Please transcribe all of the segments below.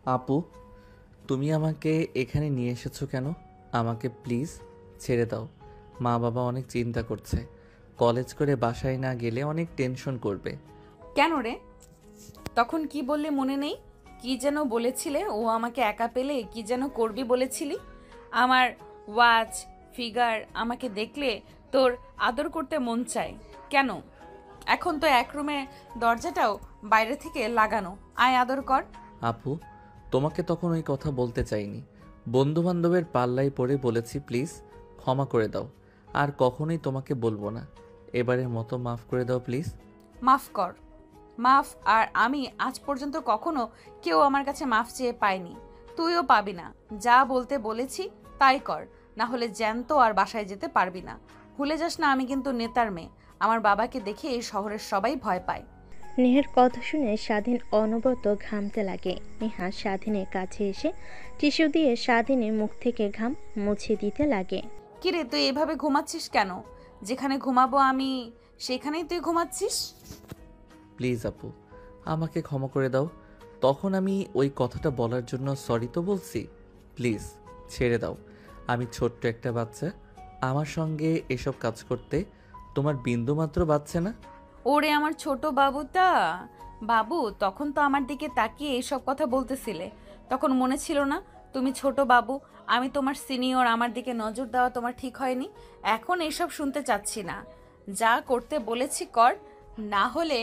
আপু, তুমি আমাকে এখানে নিয়ে এসেছো কেন? আমাকে প্লিজ ছেড়ে দাও। মা বাবা অনেক চিন্তা করছে। কলেজ করে বাসায় না গেলে অনেক টেনশন করবে। কেন রে? তখন কি বললে মনে নেই? কি যেন বলেছিলে, ও আমাকে একা পেলে কি যেন করবি বলেছিলি? আমার ওয়াচ, ফিগার আমাকে দেখলে তোর আদর করতে মন চায় কেন? এখন তো এক রুমে দরজাটাও বাইরে থেকে লাগানো, আয় আদর কর। আপু, তোমাকে তখন ওই কথা বলতে চাইনি। বন্ধু বান্ধবের পাল্লায় পড়ে বলেছি, প্লিজ ক্ষমা করে দাও। আর কখনোই তোমাকে বলবো না। এবারের মতো মাফ করে দাও প্লিজ। মাফ কর। মাফ? আর আমি আজ পর্যন্ত কখনো কেউ আমার কাছে মাফ চেয়ে পাইনি, তুইও পাবি না। যা বলতে বলেছি তাই কর, না হলে জ্যান্ত আর বাসায় যেতে পারবি না। ভুলে যাস না আমি কিন্তু নেতার মেয়ে। আমার বাবাকে দেখে এই শহরের সবাই ভয় পায়। নেহার কথা শুনে স্বাধীন অনবরত ঘামতে লাগে। নেহা স্বাধীনের কাছে এসে টিস্যু দিয়ে স্বাধীনের মুখ থেকে ঘাম মুছে দিতে লাগে। কিরে, তুই এভাবে ঘুমাচ্ছিস কেন? যেখানে ঘুমাবো আমি সেখানেই তুই ঘুমাচ্ছিস। প্লিজ আপু, আমাকে ক্ষমা করে দাও। তখন আমি ওই কথাটা বলার জন্য সরি তো বলছি। প্লিজ ছেড়ে দাও। আমি ছোট্ট একটা বাচ্চা। আমার সঙ্গে এসব কাজ করতে তোমার বিন্দুমাত্র বাচ্চা না। ওরে আমার ছোট বাবুটা। বাবু, তখন তো আমার দিকে তাকিয়ে এইসব কথা বলতেছিলে। তখন মনে ছিল না তুমি ছোট বাবু, আমি তোমার সিনিয়র, আমার দিকে নজর দেওয়া তোমার ঠিক হয়নি। এখন এইসব শুনতে চাচ্ছি না। যা করতে বলেছি কর, না হলে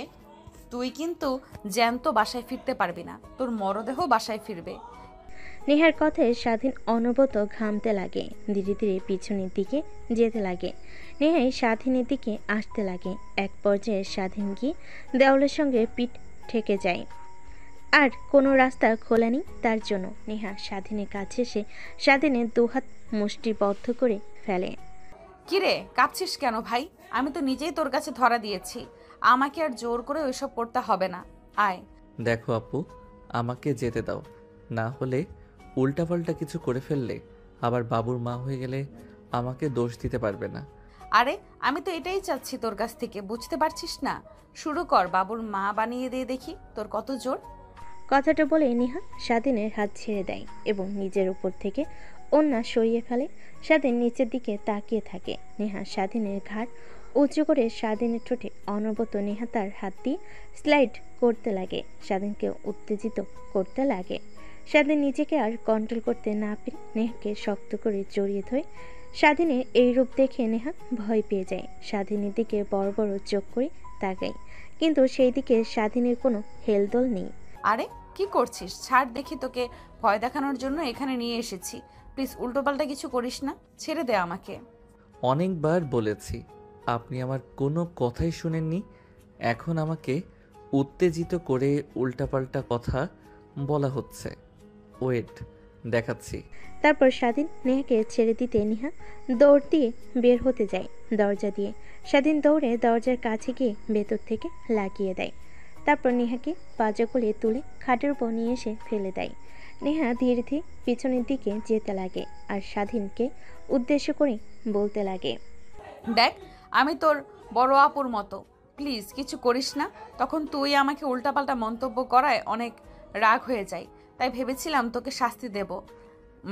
তুই কিন্তু জ্যান্ত বাসায় ফিরতে পারবি না, তোর মরদেহ বাসায় ফিরবে। নেহার কথায় স্বাধীন অনবরত ঘামতে লাগে। ধীরে ধীরে পিছনের দিকে যেতে লাগে। নেহাই স্বাধীনের দিকে আসতে লাগে। এক পর্যায়ে স্বাধীন গিয়ে দেওয়ালের সঙ্গে পিঠ ঠেকে যায়। আর কোনো রাস্তা খোলা নেই তার জন্য। নেহা স্বাধীনের কাছে এসে স্বাধীনের দুহাত মুষ্টিবদ্ধ করে ফেলে। কিরে, কাঁপছিস কেন ভাই? আমি তো নিজেই তোর কাছে ধরা দিয়েছি, আমাকে আর জোর করে ওইসব করতে হবে না। আয়। দেখো আপু, আমাকে যেতে দাও। না হলে উল্টাপাল্টা কিছু করে ফেললে আবার বাবুর মা হয়ে গেলে আমাকে দোষ দিতে পারবে না। আরে, আমি তো এটাই চাচ্ছি তোর কাছ থেকে, বুঝতে পারছিস না? শুরু কর, বাবুর মা বানিয়ে দিয়ে দেখি তোর কত জোর। কথাটা বলে নেহা স্বাধীনের হাত ছেড়ে দেয় এবং নিজের উপর থেকে ওড়না সরিয়ে ফেলে। স্বাধীন নিচের দিকে তাকিয়ে থাকে। নেহা স্বাধীনের ঘাড় উঁচু করে স্বাধীনের ঠোঁটে অনবরত নেহা তার হাত দিয়ে স্লাইড করতে লাগে, স্বাধীনকে উত্তেজিত করতে লাগে। স্বাধীন নিজেকে আর কন্ট্রোল করতে না পেরে নেহাকে শক্ত করে জড়িয়ে ধরে। স্বাধীনের এই রূপ দেখে নেহা ভয় পেয়ে যায়। স্বাধীনের দিকে বড় বড় চোখ করে তাকায়, কিন্তু সেই দিকে স্বাধীনের কোনো হেলদোল নেই। আরে, কি করছিস? ছাড় দেখি, তোকে ভয় দেখানোর জন্য এখানে নিয়ে এসেছি। প্লিজ উল্টোপাল্টা কিছু করিস না, ছেড়ে দে আমাকে। অনেকবার বলেছি, আপনি আমার কোনো কথাই শুনেননি। এখন আমাকে উত্তেজিত করে উল্টাপাল্টা কথা বলা হচ্ছে। ওয়েট, দেখাচ্ছি। তারপর স্বাধীন নেহাকে ছেড়ে দিতে নেহা দৌড় দিয়ে বের হতে যায় দরজা দিয়ে। স্বাধীন দৌড়ে দরজার কাছে গিয়ে ভেতর থেকে লাগিয়ে দেয়। তারপর নেহাকে পাজা করে তুলে খাটের উপর নিয়ে এসে ফেলে দেয়। নেহা ধীরে ধীরে পিছনের দিকে যেতে লাগে আর স্বাধীনকে উদ্দেশ্য করে বলতে লাগে। দেখ, আমি তোর বড় আপুর মতো, প্লিজ কিছু করিস না। তখন তুই আমাকে উল্টাপাল্টা মন্তব্য করায় অনেক রাগ হয়ে যায়, তাই ভেবেছিলাম তোকে শাস্তি দেব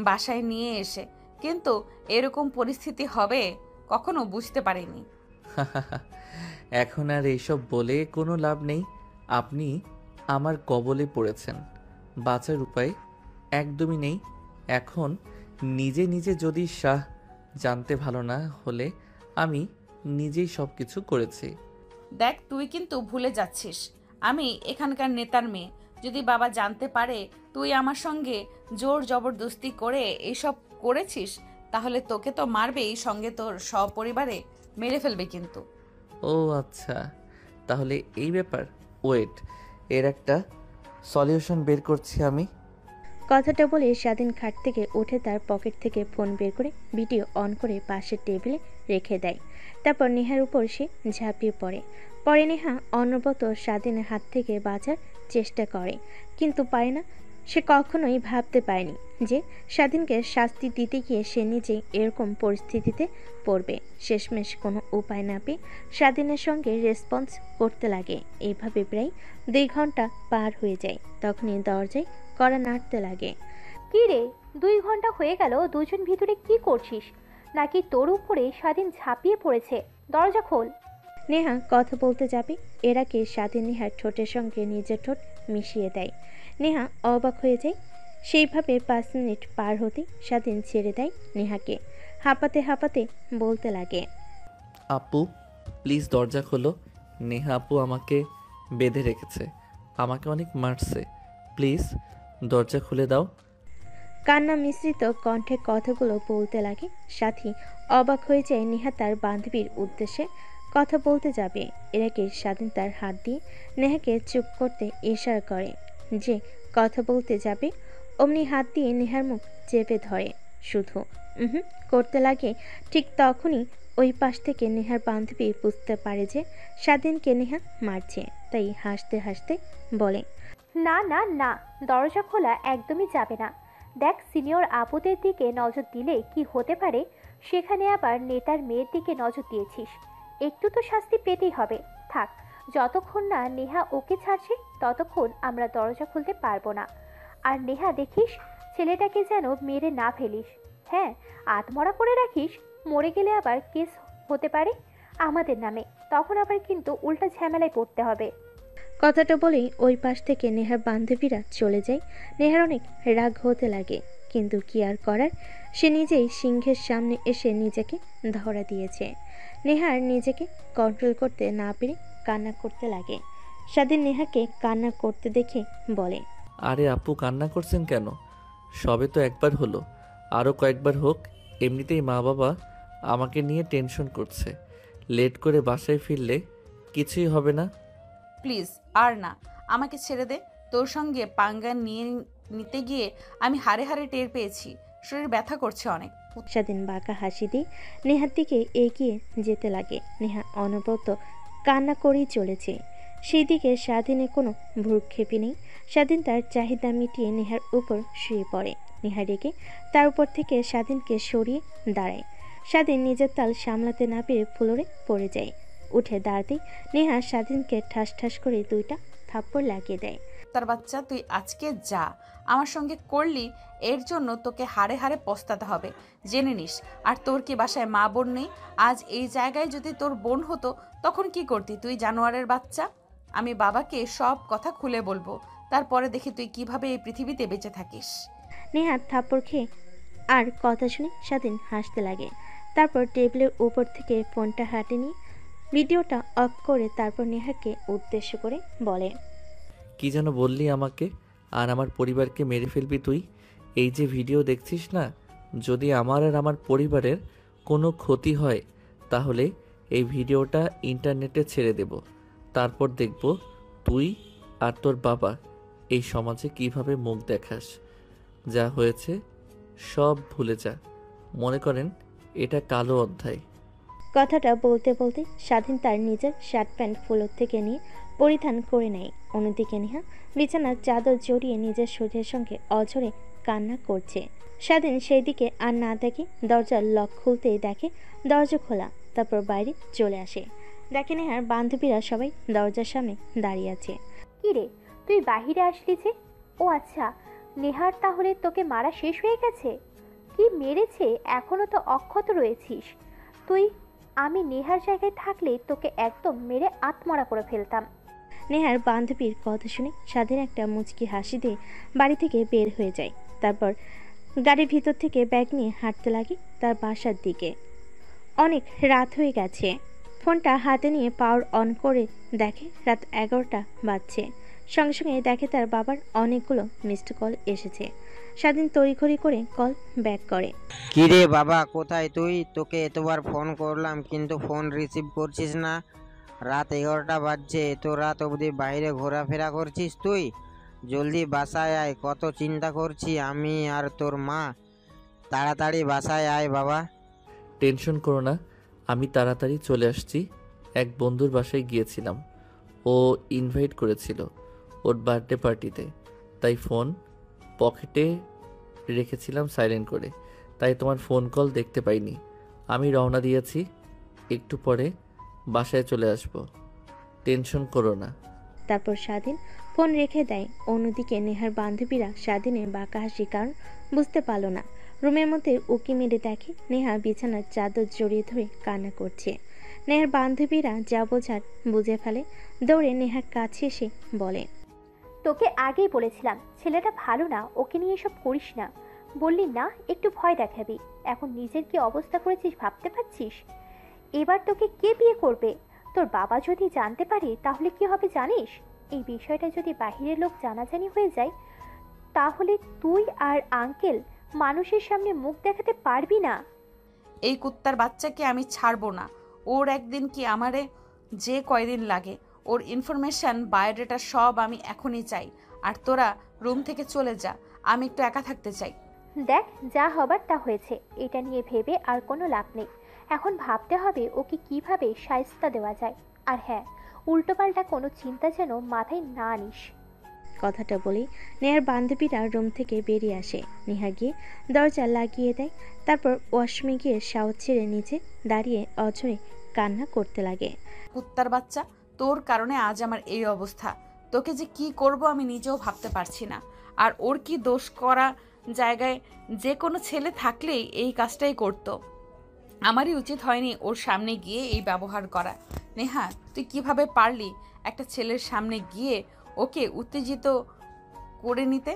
বাসায় নিয়ে এসে, কিন্তু এরকম পরিস্থিতি হবে কখনো বুঝতে পারিনি। এখন আর এইসব বলে কোনো লাভ নেই। আপনি আমার কবলে পড়েছেন। বাঁচার উপায় একদমই নেই। এখন নিজে নিজে যদি জানতে ভালো না হলে আমি নিজেই সব কিছু করেছি। দেখ, তুই কিন্তু ভুলে যাচ্ছিস আমি এখানকার নেতার মেয়ে। যদি বাবা জানতে পারে তুই আমার সঙ্গে জোর জবরদস্তি করে এইসব করেছিস, তাহলে তোকে তো মারবেই, সঙ্গে তোর সপরিবারে মেরে ফেলবে কিন্তু। ও আচ্ছা, তাহলে এই ব্যাপার। ওয়েট, এর একটা সলিউশন বের করছি আমি। কথাটা বলে স্বাধীন খাট থেকে উঠে তার পকেট থেকে ফোন বের করে ভিডিও অন করে পাশের টেবিলে রেখে দেয়। তারপর নেহার উপর সে ঝাঁপিয়ে পড়ে। পরে নেহা অনবরত স্বাধীনের হাত থেকে বাঁচার চেষ্টা করে, কিন্তু পারে না। সে কখনোই ভাবতে পারেনি যে স্বাধীনকে শাস্তি দিতে গিয়ে সে নিজেই এরকম পরিস্থিতিতে পড়বে। শেষমেশ কোনো উপায় না পেয়ে স্বাধীনের সঙ্গে রেসপন্স করতে লাগে। এইভাবে প্রায় 2 ঘন্টা পার হয়ে যায়। তখনই দরজায় কড়া নাড়তে লাগে। কি রে, 2 ঘন্টা হয়ে গেল দুজন ভিতরে কি করছিস? নাকি তোর উপরে স্বাধীন ঝাঁপিয়ে পড়েছে? দরজা খোল। নেহা কথা বলতে যাবে এর আগে স্বাধীন নেহার ঠোঁটের সঙ্গে নিজের ঠোঁট মিশিয়ে দেয়। নেহা অবাক হয়ে যায়। সেইভাবে 5 মিনিট পার হতে স্বাধীন ছেড়ে দেয় নেহাকে। হাঁপাতে হাঁপাতে বলতে লাগে, আপু প্লিজ দরজা খোলো। নেহা আপু আমাকে বেঁধে রেখেছে, আমাকে অনেক মারছে, প্লিজ দরজা খুলে দাও। কান্না মিশ্রিত কণ্ঠে কথাগুলো বলতে লাগে। সাথী অবাক হয়ে যায় নেহা তার বান্ধবীর উদ্দেশ্যে কথা বলতে যাবে এর আগে স্বাধীন তার হাত দিয়ে নেহাকে চুপ করতে ইশারা করে যে কথা বলতে যাবে। অমনি হাত দিয়ে নেহার মুখ চেপে ধরে, শুধু করতে লাগে। ঠিক তখনই ওই পাশ থেকে নেহার বান্ধবী বুঝতে পারে যে স্বাধীনকে নেহা মারছে, তাই হাসতে হাসতে বলে, না না না, দরজা খোলা একদমই যাবে না। দেখ, সিনিয়র আপুদের দিকে নজর দিলে কি হতে পারে, সেখানে আবার নেতার মেয়ের দিকে নজর দিয়েছিস, একটু তো শাস্তি পেতেই হবে। থাক, যতক্ষণ না নেহা ওকে ছাড়ছে ততক্ষণ আমরা দরজা খুলতে পারবো না। আর নেহা, দেখিস ছেলেটাকে যেন মেরে না ফেলিস। হ্যাঁ, আত্মরা করে রাখিস, মরে গেলে আবার কেস হতে পারে আমাদের নামে, তখন আবার কিন্তু উল্টা ঝামেলায় পড়তে হবে। কথাটা বলেই ওই পাশ থেকে নেহার বান্ধবীরা চলে যায়। নেহার অনেক রাগ হতে লাগে, কিন্তু কি আর করার, সে নিজেই সিংহের সামনে এসে নিজেকে ধরা দিয়েছে। নেহার নিজেকে কন্ট্রোল করতে না পেরে কান্না করতে লাগে। স্বাধীন নেহাকে কান্না করতে দেখে বলে, আরে আপু কান্না করছেন কেন? সবে তো একবার হলো, আরও কয়েকবার হোক। এমনিতেই মা বাবা আমাকে নিয়ে টেনশন করছে, লেট করে বাসায় ফিরলে কিছুই হবে না। প্লিজ আর না, আমাকে ছেড়ে দে। তোর সঙ্গে পাঙ্গা নিতে গিয়ে আমি হাড়ে হাড়ে টের পেয়েছি, শরীর ব্যথা করছে অনেক। স্বাধীন বাঁকা হাসি দিয়ে নেহার দিকে এগিয়ে যেতে লাগে। নেহা অনবরত কান্না করেই চলেছে, সেই দিকে স্বাধীনের কোনো ভ্রুক্ষেপই নেই। স্বাধীন তার চাহিদা মিটিয়ে নেহার উপর শুয়ে পড়ে। নেহা রেগে তার উপর থেকে স্বাধীনকে সরিয়ে দাঁড়ায়। স্বাধীন নিজের তাল সামলাতে না পেরে ফ্লোরে পড়ে যায়। উঠে দাঁড়াতেই নেহা স্বাধীনকে ঠাস ঠাস করে 2টা থাপ্পড় লাগিয়ে দেয়। তার বাচ্চা, তুই আজকে যা আমার সঙ্গে করলি, এর জন্য তোকে হাড়ে হাড়ে পস্তাতে হবে, জেনে নিস। আর তোর কি বাসায় মা বোন নেই? আজ এই জায়গায় যদি তোর বোন হতো তখন কি করতি তুই, জানোয়ারের বাচ্চা? আমি বাবাকে সব কথা খুলে বলবো, তারপরে দেখি তুই কিভাবে এই পৃথিবীতে বেঁচে থাকিস। নেহা থাপ্পড় খেয়ে আর কথা শুনে স্বাধীন হাসতে লাগে। তারপর টেবিলের উপর থেকে ফোনটা হাতে নিয়ে ভিডিওটা অফ করে তারপর নেহাকে উদ্দেশ্য করে বলে, কি যেন বললি আমাকে আর আমার পরিবারকে মেরে ফেলবি তুই? এই যে ভিডিও দেখছিস না, যদি আমার আর আমার পরিবারের কোনো ক্ষতি হয় তাহলে এই ভিডিওটা ইন্টারনেটে ছেড়ে দেব, তারপর দেখব তুই আর তোর বাবা এই সমাজে কিভাবে মুখ দেখাস। যা হয়েছে সব ভুলে যা, মনে করেন এটা কালো অধ্যায়। কথাটা বলতে বলতে স্বাধীন তার নিজের শার্ট প্যান্ট ফ্লোর থেকে নিয়ে পরিধান করে নেয়। অন্যদিকে নেহা বিছানার চাদর জড়িয়ে নিজের শরীরের সঙ্গে অঝরে কান্না করছে। স্বাধীন সেই দিকে আর না দেখে দরজার লক খুলতেই দেখে দরজা খোলা। তারপর বাইরে চলে আসে, দেখে নেহার বান্ধবীরা সবাই দরজার সামনে দাঁড়িয়ে আছে। কি রে, তুই বাহিরে আসলি যে? ও আচ্ছা, নেহার তাহলে তোকে মারা শেষ হয়ে গেছে? কি মেরেছে, এখনো তো অক্ষত রয়েছিস তুই। আমি নেহার জায়গায় থাকলে তোকে একদম মেরে আত্মরা করে ফেলতাম। নেহার বান্ধবীর কথা শুনে স্বাধীন একটা মুচকি হাসি দিয়ে বাড়ি থেকে বের হয়ে যায়। তারপর গাড়ির ভিতর থেকে ব্যাগ নিয়ে হাঁটতে লাগে তার বাসার দিকে। অনেক রাত হয়ে গেছে। ফোনটা হাতে নিয়ে পাওয়ার অন করে দেখে রাত 11টা বাজছে। সঙ্গে সঙ্গে দেখে তার বাবার অনেকগুলো মিসড কল এসেছে। স্বাধীন তড়িঘড়ি করে কল ব্যাক করে। কি রে বাবা, কোথায় তুই? তোকে এতবার ফোন করলাম কিন্তু ফোন রিসিভ করছিস না। রাত 11টা বাজছে, এত রাত অবধি বাইরে ঘোরাফেরা করছিস তুই? জলদি বাসায় আয়, কত চিন্তা করছি আমি আর তোর মা। তাড়াতাড়ি বাসায় আয় বাবা। টেনশন করো না, আমি তাড়াতাড়ি চলে আসছি। এক বন্ধুর বাসায় গিয়েছিলাম, ও ইনভাইট করেছিল ওর বার্থডে পার্টিতে, তাই ফোন পকেটে রেখেছিলাম সাইলেন্ট করে, তাই তোমার ফোন কল দেখতে পাইনি। আমি রওনা দিয়েছি, একটু পরে বাসায় চলে আসব, টেনশন করো না। তারপর স্বাধীন ফোন রেখে দেয়। অন্যদিকে নেহার বান্ধবীরা স্বাধীনের বাঁকা হাসির কারণ বুঝতে পারল না। রুমের মধ্যে উকি মেরে দেখে নেহা বিছানার চাদর জড়িয়ে ধরে কান্না করছে। নেহার বান্ধবীরা যা বোঝার বুঝে ফেলে, দৌড়ে নেহার কাছে এসে বলে, তোকে আগেই বলেছিলাম ছেলেটা ভালো না, ওকে নিয়ে এসব করিস না। বললি না একটু ভয় দেখাবি, এখন নিজের কি অবস্থা করেছিস ভাবতে পারছিস? এবার তোকে কে বিয়ে করবে? তোর বাবা যদি জানতে পারে তাহলে কি হবে জানিস? এই বিষয়টা যদি বাহিরের লোক জানাজানি হয়ে যায় তাহলে তুই আর আঙ্কেল মানুষের সামনে মুখ দেখাতে পারবি না। এই কুত্তার বাচ্চাকে আমি ছাড়বো না। ওর একদিন কি আমারে যে কয়দিন লাগে, ওর ইনফরমেশন বায়োডাটা সব আমি এখনই চাই। আর তোরা রুম থেকে চলে যা, আমি একটু একা থাকতে চাই। দেখ যা হবার তা হয়েছে, এটা নিয়ে ভেবে আর কোনো লাভ নেই। এখন ভাবতে হবে ওকে কিভাবে শায়েস্তা দেওয়া যায়। আর হ্যাঁ, উল্টোপাল্টা কোনো চিন্তা যেন মাথায় না আনিস। কথাটা বলেই নেহার বান্ধবীরা রুম থেকে বেরিয়ে আসে। নেহা গিয়ে দরজা লাগিয়ে দেয়। তারপর ওয়াশরুমে গিয়ে শাওয়ার ছেড়ে নিচে দাঁড়িয়ে অঝরে কান্না করতে লাগে। কুত্তার বাচ্চা, তোর কারণে আজ আমার এই অবস্থা। তোকে যে কি করব আমি নিজেও ভাবতে পারছি না। আর ওর কি দোষ? করা জায়গায় যে কোনো ছেলে থাকলেই এই কাজটাই করতো। আমারই উচিত হয়নি ওর সামনে গিয়ে এই ব্যবহার করা। নেহা, তুই কিভাবে পারলি একটা ছেলের সামনে গিয়ে ওকে উত্তেজিত করে নিতে?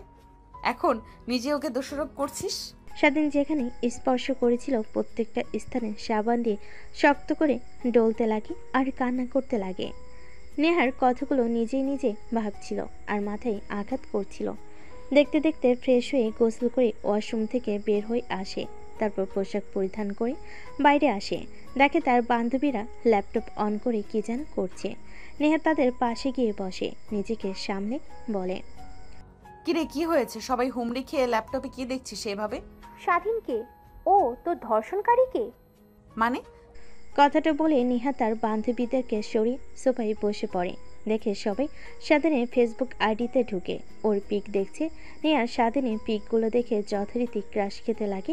এখন নিজে ওকে দোষারোপ করছিস। স্বাধীন যেখানে স্পর্শ করেছিল প্রত্যেকটা স্থানে সাবান দিয়ে শক্ত করে ডলতে লাগে আর কান্না করতে লাগে। নেহার কথাগুলো নিজেই নিজে ভাবছিল আর মাথায় আঘাত করছিল। দেখতে দেখতে ফ্রেশ হয়ে গোসল করে ওয়াশরুম থেকে বের হয়ে আসে। তারপর পোশাক পরিধান করে বাইরে আসে। দেখে তার বান্ধবীরা ল্যাপটপ অন করে কি যেন করছে। নেহা তাদের পাশে গিয়ে বসে, নিজেকে সামনে বলে, কিরে, কি হয়েছে? সবাই হুমড়ি খেয়ে ল্যাপটপে কি দেখছিস এভাবে? স্বাধীনকে? ও তোর ধর্ষণকারীকে? মানে? কথাটা বলে নেহা তার বান্ধবীদেরকে সরিয়ে সোফায় বসে পড়ে। দেখে সবাই স্বাধীনের ফেসবুক আইডিতে ঢুকে ওর পিক দেখছে। নেহা স্বাধীনের পিকগুলো দেখে যথারীতি ক্রাশ খেতে লাগে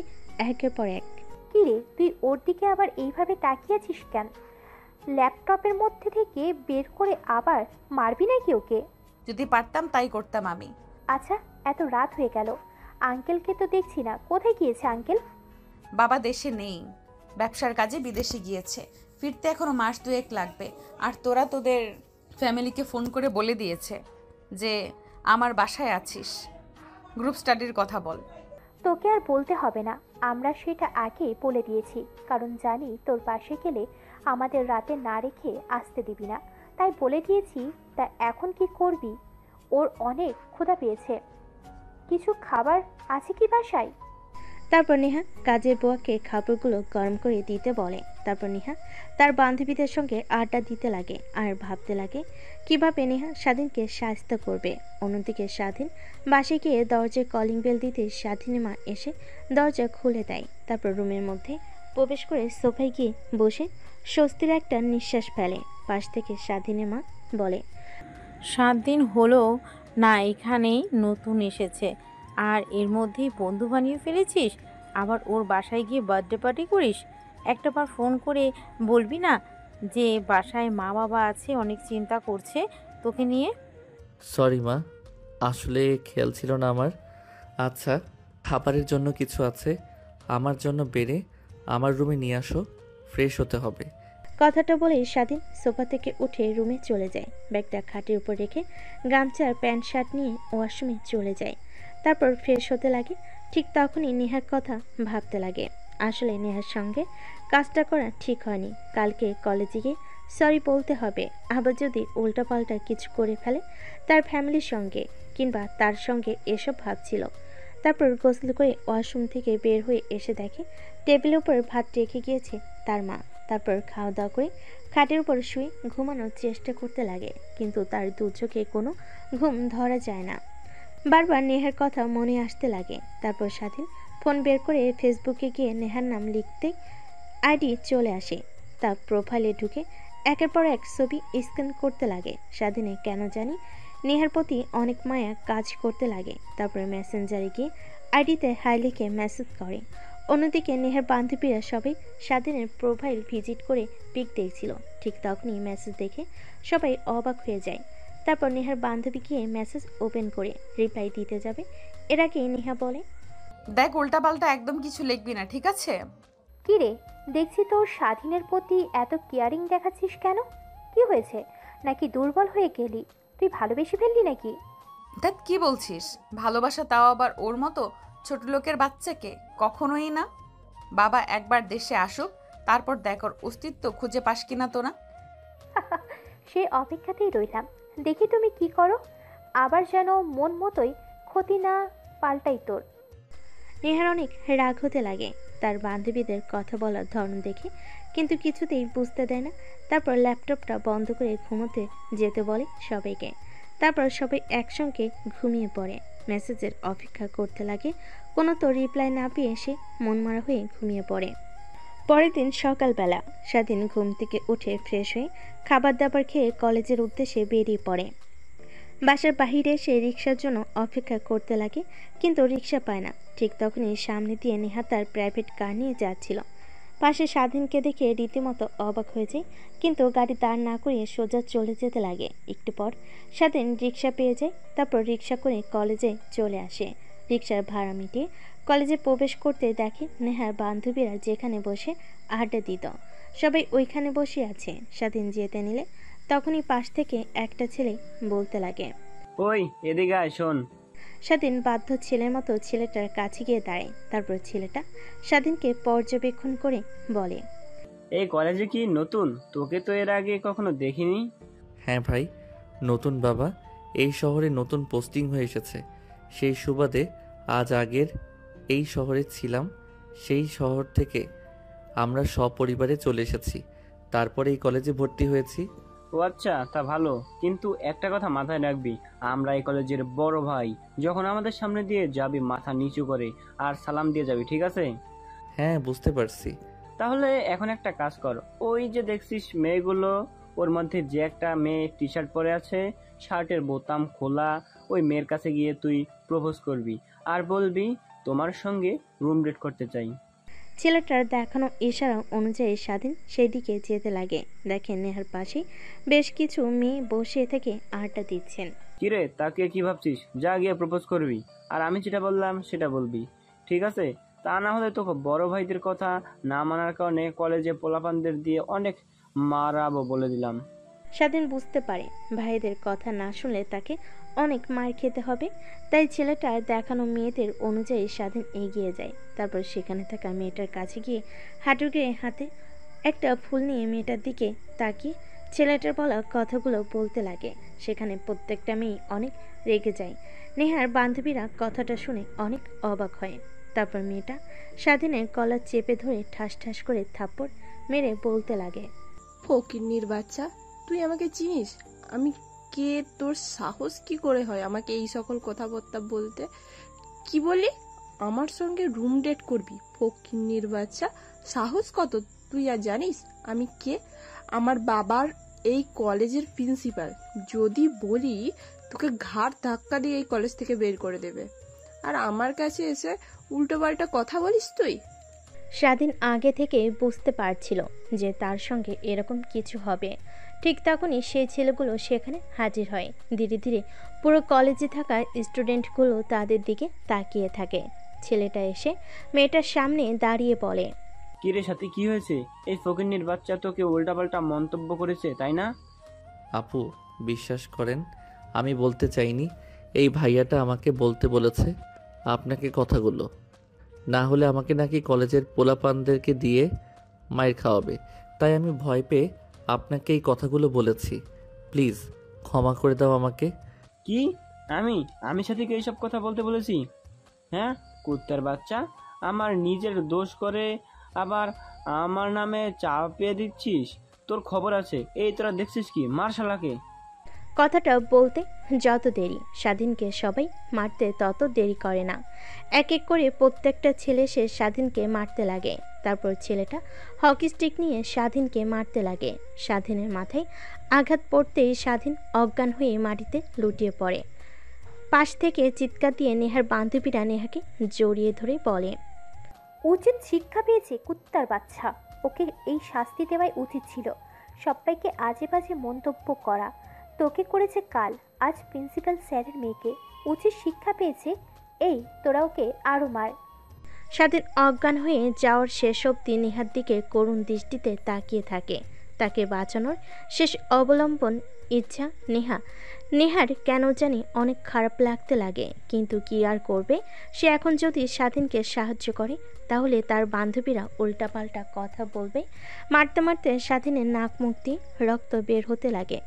একের পর এক। কিরে, তুই ওর দিকে আবার এইভাবে তাকিয়ে আছিস কেন? ল্যাপটপের মধ্যে থেকে বের করে আবার মারবি নাকি ওকে? যদি পারতাম তাই করতাম আমি। আচ্ছা, এত রাত হয়ে গেল, আঙ্কেলকে তো দেখছি না, কোথায় গিয়েছে আঙ্কেল? বাবা দেশে নেই, ব্যবসার কাজে বিদেশে গিয়েছে। ফিরতে এখনো মাস দুয়েক লাগবে। আর তোরা তোদের ফ্যামিলিকে ফোন করে বলে দিয়েছে যে আমার বাসায় আছিস। গ্রুপ স্টাডির কথা বল। তোকে আর বলতে হবে না, আমরা সেটা আগেই বলে দিয়েছি, কারণ জানি তোর পাশে গেলে আমাদের রাতে না রেখে আসতে দিবি না, তাই বলে দিয়েছি। তা এখন কি করবি? ওর অনেক ক্ষুধা পেয়েছে, কিছু খাবার আছে কি বাসায়? তারপর নেহা কাজের বুয়াকে খাবারগুলো গরম করে দিতে বলে। তারপর নেহা তার বান্ধবীদের সঙ্গে আড্ডা দিতে লাগে আর ভাবতে লাগে কিভাবে নেহা স্বাধীনকে সাহায্য করবে। অন্যদিকে স্বাধীন বাসে গিয়ে দরজায় কলিং বেল দিতে স্বাধীনের মা এসে দরজা খুলে দেয়। তারপর রুমের মধ্যে প্রবেশ করে সোফায় গিয়ে বসে স্বস্তির একটা নিঃশ্বাস ফেলে। পাশ থেকে স্বাধীনের মা বলে, 7 দিন হলো না এখানেই নতুন এসেছে, আর এর মধ্যেই বন্ধু বানিয়ে ফেলেছিস। আবার ওর বাসায় গিয়ে বার্থডে পার্টি করিস। একটাবার ফোন করে বলবি না যে বাসায় মা বাবা আছে, অনেক চিন্তা করছে তোকে নিয়ে? সরি মা, আসলে খেয়াল ছিল না আমার। আচ্ছা, খাবারের জন্য কিছু আছে আমার জন্য বেড়ে আমার রুমে নিয়ে আসো, ফ্রেশ হতে হবে। কথাটা বলেই স্বাধীন সোফা থেকে উঠে রুমে চলে যায়। ব্যাগটা খাটের উপর রেখে গামছার প্যান্ট শার্ট নিয়ে ওয়াশরুমে চলে যায়। তারপর ফ্রেশ হতে লাগে। ঠিক তখনই নেহার কথা ভাবতে লাগে। আসলে নেহার সঙ্গে কাজটা করা ঠিক হয়নি। কালকে কলেজে গিয়ে সরি বলতে হবে। আবার যদি উল্টাপাল্টা কিছু করে ফেলে তার ফ্যামিলির সঙ্গে কিংবা তার সঙ্গে, এসব ভাবছিল। তারপর গোসল করে ওয়াশরুম থেকে বের হয়ে এসে দেখে টেবিলের উপর ভাত রেখে গিয়েছে তার মা। তারপর খাওয়া দাওয়া করে খাটের উপর শুয়ে ঘুমানোর চেষ্টা করতে লাগে, কিন্তু তার দু চোখে কোনো ঘুম ধরা যায় না। বারবার নেহার কথা মনে আসতে লাগে। তারপর স্বাধীন ফোন বের করে ফেসবুকে গিয়ে নেহার নাম লিখতে আইডি চলে আসে। তার প্রোফাইলে ঢুকে একের পর এক ছবি স্ক্যান করতে লাগে। স্বাধীনে কেন জানি নেহার প্রতি অনেক মায়া কাজ করতে লাগে। তারপরে মেসেঞ্জারে গিয়ে আইডিতে হাই লিখে মেসেজ করে। অন্যদিকে নেহার বান্ধবীরা সবাই স্বাধীনের প্রোফাইল ভিজিট করে পিক দেখছিল। ঠিক তখনই মেসেজ দেখে সবাই অবাক হয়ে যায়। তারপর নেহার বান্ধবী গিয়ে মেসেজ ওপেন করে রিপ্লাই দিতে যাবে, এর আগে নেহা বলে, দেখ উল্টাপাল্টা একদম কিছু লিখবি না, ঠিক আছে? কি রে, দেখছি তোর স্বাধীনের প্রতি এত কেয়ারিং দেখাচ্ছিস কেন? কি হয়েছে? নাকি দুর্বল হয়ে গেলি? তুই ভালোবেসে ফেললি নাকি? দেখ কি বলছিস? ভালোবাসা, তাও আবার ওর মতো ছোট লোকের বাচ্চাকে? কখনোই না। বাবা একবার দেশে আসুক, তারপর দেখ ওর অস্তিত্ব খুঁজে পাস কিনা তোরা। সে অপেক্ষাতেই রইলাম, দেখি তুমি কি করো। আবার যেন মন মতোই ক্ষতি না পাল্টাই তোর। নেহার অনেক রাগ হতে লাগে তার বান্ধবীদের কথা বলার ধরন দেখে, কিন্তু কিছুতেই বুঝতে দেয় না। তারপর ল্যাপটপটা বন্ধ করে ঘুমোতে যেতে বলে সবাইকে। তারপর সবাই একসঙ্গে ঘুমিয়ে পড়ে। মেসেজের অপেক্ষা করতে লাগে, কোনো তো রিপ্লাই না পেয়ে সে মনমরা হয়ে ঘুমিয়ে পড়ে। পরের দিন সকালবেলা স্বাধীন ঘুম থেকে উঠে ফ্রেশ হয়ে খাবার দাবার খেয়ে কলেজের উদ্দেশ্যে বেরিয়ে পড়ে। বাসার বাহিরে সে রিক্সার জন্য অপেক্ষা করতে লাগে, কিন্তু রিক্সা পায় না। ঠিক তখনই সামনে দিয়ে নেহা তার প্রাইভেট কার নিয়ে যাচ্ছিল। পাশে স্বাধীনকে দেখে রীতিমতো অবাক হয়ে যায়, কিন্তু গাড়ি দাঁড় না করিয়ে সোজা চলে যেতে লাগে। একটু পর স্বাধীন রিক্সা পেয়ে যায়, তারপর রিক্সা করে কলেজে চলে আসে। রিক্সার ভাড়া মিটিয়ে কলেজে প্রবেশ করতে দেখে নেহার বান্ধবীরা যেখানে বসে আড্ডা দিত সবাই ওইখানে বসে আছে। স্বাধীন যেতে নিলে তখনই পাশ থেকে একটা ছেলে বলতে লাগে, ওই এদিকে আয় শোন। স্বাধীন বাধ্য ছেলের মতো ছেলেটার কাছে গিয়ে দাঁড়ায়। তারপর ছেলেটা স্বাধীনকে পর্যবেক্ষণ করে বলে, এই কলেজে কি নতুন? তোকে তো এর আগে কখনো দেখিনি। হ্যাঁ ভাই, নতুন বাবা। এই শহরে নতুন পোস্টিং হয়ে এসেছে, সেই সুবাদে আজ আগের এই শহরে ছিলাম। সেই শহর থেকে আমরা সপরিবারে চলে এসেছি, তারপরে এই কলেজে ভর্তি হয়েছি। ও আচ্ছা, তা ভালো। কিন্তু একটা কথা মাথায় রাখবি, আমরা এই কলেজের বড় ভাই। যখন আমাদের সামনে দিয়ে যাবি মাথা নিচু করে আর সালাম দিয়ে যাবি, ঠিক আছে? হ্যাঁ, বুঝতে পারছি। তাহলে এখন একটা কাজ কর, ওই যে দেখছিস মেয়েগুলো, ওর মধ্যে যে একটা মেয়ে টি শার্ট পরে আছে, শার্টের বোতাম খোলা, ওই মেয়ের কাছে গিয়ে তুই প্রপোজ করবি আর বলবি তোমার সঙ্গে রুম ডেট করতে চাই। ছেলেটার দেখানো ইশারা অনুযায়ী স্বাধীন সেই দিকে যেতে লাগে। দেখেন নেহার পাশে বেশ কিছু মেয়ে বসে থেকে আড্ডা দিচ্ছেন। কিরে, তাকে কি ভাবছিস? যা গিয়ে প্রপোজ করবি, আর আমি যেটা বললাম সেটা বলবি, ঠিক আছে? তা না হলে তোকে বড় ভাইদের কথা না মানার কারণে কলেজে পোলাপানদের দিয়ে অনেক মারাবো বলে দিলাম। স্বাধীন বুঝতে পারে ভাইদের কথা না শুনলে তাকে অনেক মার খেতে হবে, তাই ছেলেটার দেখানো মেয়েদের অনুযায়ী স্বাধীন এগিয়ে যায়। তারপর সেখানে থাকা মেয়েটার কাছে গিয়ে হাঁটু গেড়ে হাতে একটা ফুল নিয়ে মেয়েটার দিকে তাকিয়ে ছেলেটার বলা কথাগুলো বলতে লাগে। সেখানে প্রত্যেকটা মেয়ে অনেক রেগে যায়। নেহার বান্ধবীরা কথাটা শুনে অনেক অবাক হয়। তারপর মেয়েটা স্বাধীনের গলা চেপে ধরে ঠাস ঠাস করে থাপ্পড় মেরে বলতে লাগে, ফকিন্নির বাচ্চা, তুই আমাকে চিনিস? আমি কে? তোর সাহস কি করে হয় আমাকে এই সকল কথাবার্তা বলতে? কি বলি? আমার সঙ্গে রুম ডেট করবি? ফকিন্নির বাচ্চা, সাহস কত? তুই আর জানিস আমি কে? আমার বাবার এই কলেজের প্রিন্সিপাল। যদি বলি তোকে ঘাড় ধাক্কা দিয়ে এই কলেজ থেকে বের করে দেবে। আর আমার কাছে এসে উল্টোপাল্টা কথা বলিস তুই? স্বাধীন আগে থেকে বুঝতে পারছিল যে তার সঙ্গে এরকম কিছু হবে। ঠিক তখনই সেই ছেলেগুলো সেখানে হাজির হয়। ধীরে ধীরে পুরো কলেজে থাকা স্টুডেন্টগুলো তাদের দিকে তাকিয়ে থাকে। ছেলেটা এসে মেয়েটার সামনে দাঁড়িয়ে বলে, কিরে সাথী, কি হয়েছে? এই ফকিন্নির বাচ্চা তোকে উল্টাপাল্টা মন্তব্য করেছে, তাই না? আপু, বিশ্বাস করেন, আমি বলতে চাইনি। এই ভাইয়াটা আমাকে বলতে বলেছে আপনাকে কথাগুলো, না হলে আমাকে নাকি কলেজের পোলাপানদেরকে দিয়ে মাইর খাওয়াবে। তাই আমি ভয় পেয়ে আপনাকে এই কথাগুলো বলেছি। প্লিজ ক্ষমা করে দাও আমাকে। কি? আমি আমি সাথীকে এইসব কথা বলতে বলেছি? হ্যাঁ, কুত্তার বাচ্চা, আমার নিজের দোষ করে আবার আমার নামে চাপিয়ে দিচ্ছিস? তোর খবর আছে। এই তোরা দেখছিস কি? মার শালাকে। কথাটা বলতে যত দেরি স্বাধীনকে সবাই মারতে তত দেরি করে না। এক এক করে প্রত্যেকটা ছেলে সে স্বাধীনকে মারতে লাগে। তারপর ছেলেটা হকি স্টিক নিয়ে স্বাধীনকে মারতে লাগে। স্বাধীনের মাথায় আঘাত পড়তেই স্বাধীন অজ্ঞান হয়ে মাটিতে লুটিয়ে পড়ে। পাশ থেকে চিৎকার দিয়ে নেহার বান্ধবীরা নেহাকে জড়িয়ে ধরে বলে, উচিত শিক্ষা পেয়েছে কুত্তার বাচ্চা। ওকে এই শাস্তি দেওয়াই উচিত ছিল। সবাইকে আজে বাজে মন্তব্য করা, তোকে করেছে কাল, আজ প্রিন্সিপাল স্যারের মেয়েকে উচিত শিক্ষা পেয়েছে। এই তোরা ওকে আরো মার। স্বাধীন অজ্ঞান হয়ে যাওয়ার শেষ অবধি নেহার দিকে করুণ দৃষ্টিতে তাকিয়ে থাকে। তাকে বাঁচানোর শেষ অবলম্বন ইচ্ছা নেহার কেন জানি অনেক খারাপ লাগতে লাগে, কিন্তু কি আর করবে। সে এখন যদি স্বাধীনকে সাহায্য করে তাহলে তার বান্ধবীরা উল্টাপাল্টা কথা বলবে। মারতে মারতে স্বাধীনের নাক মুখ দিয়ে রক্ত বের হতে লাগে।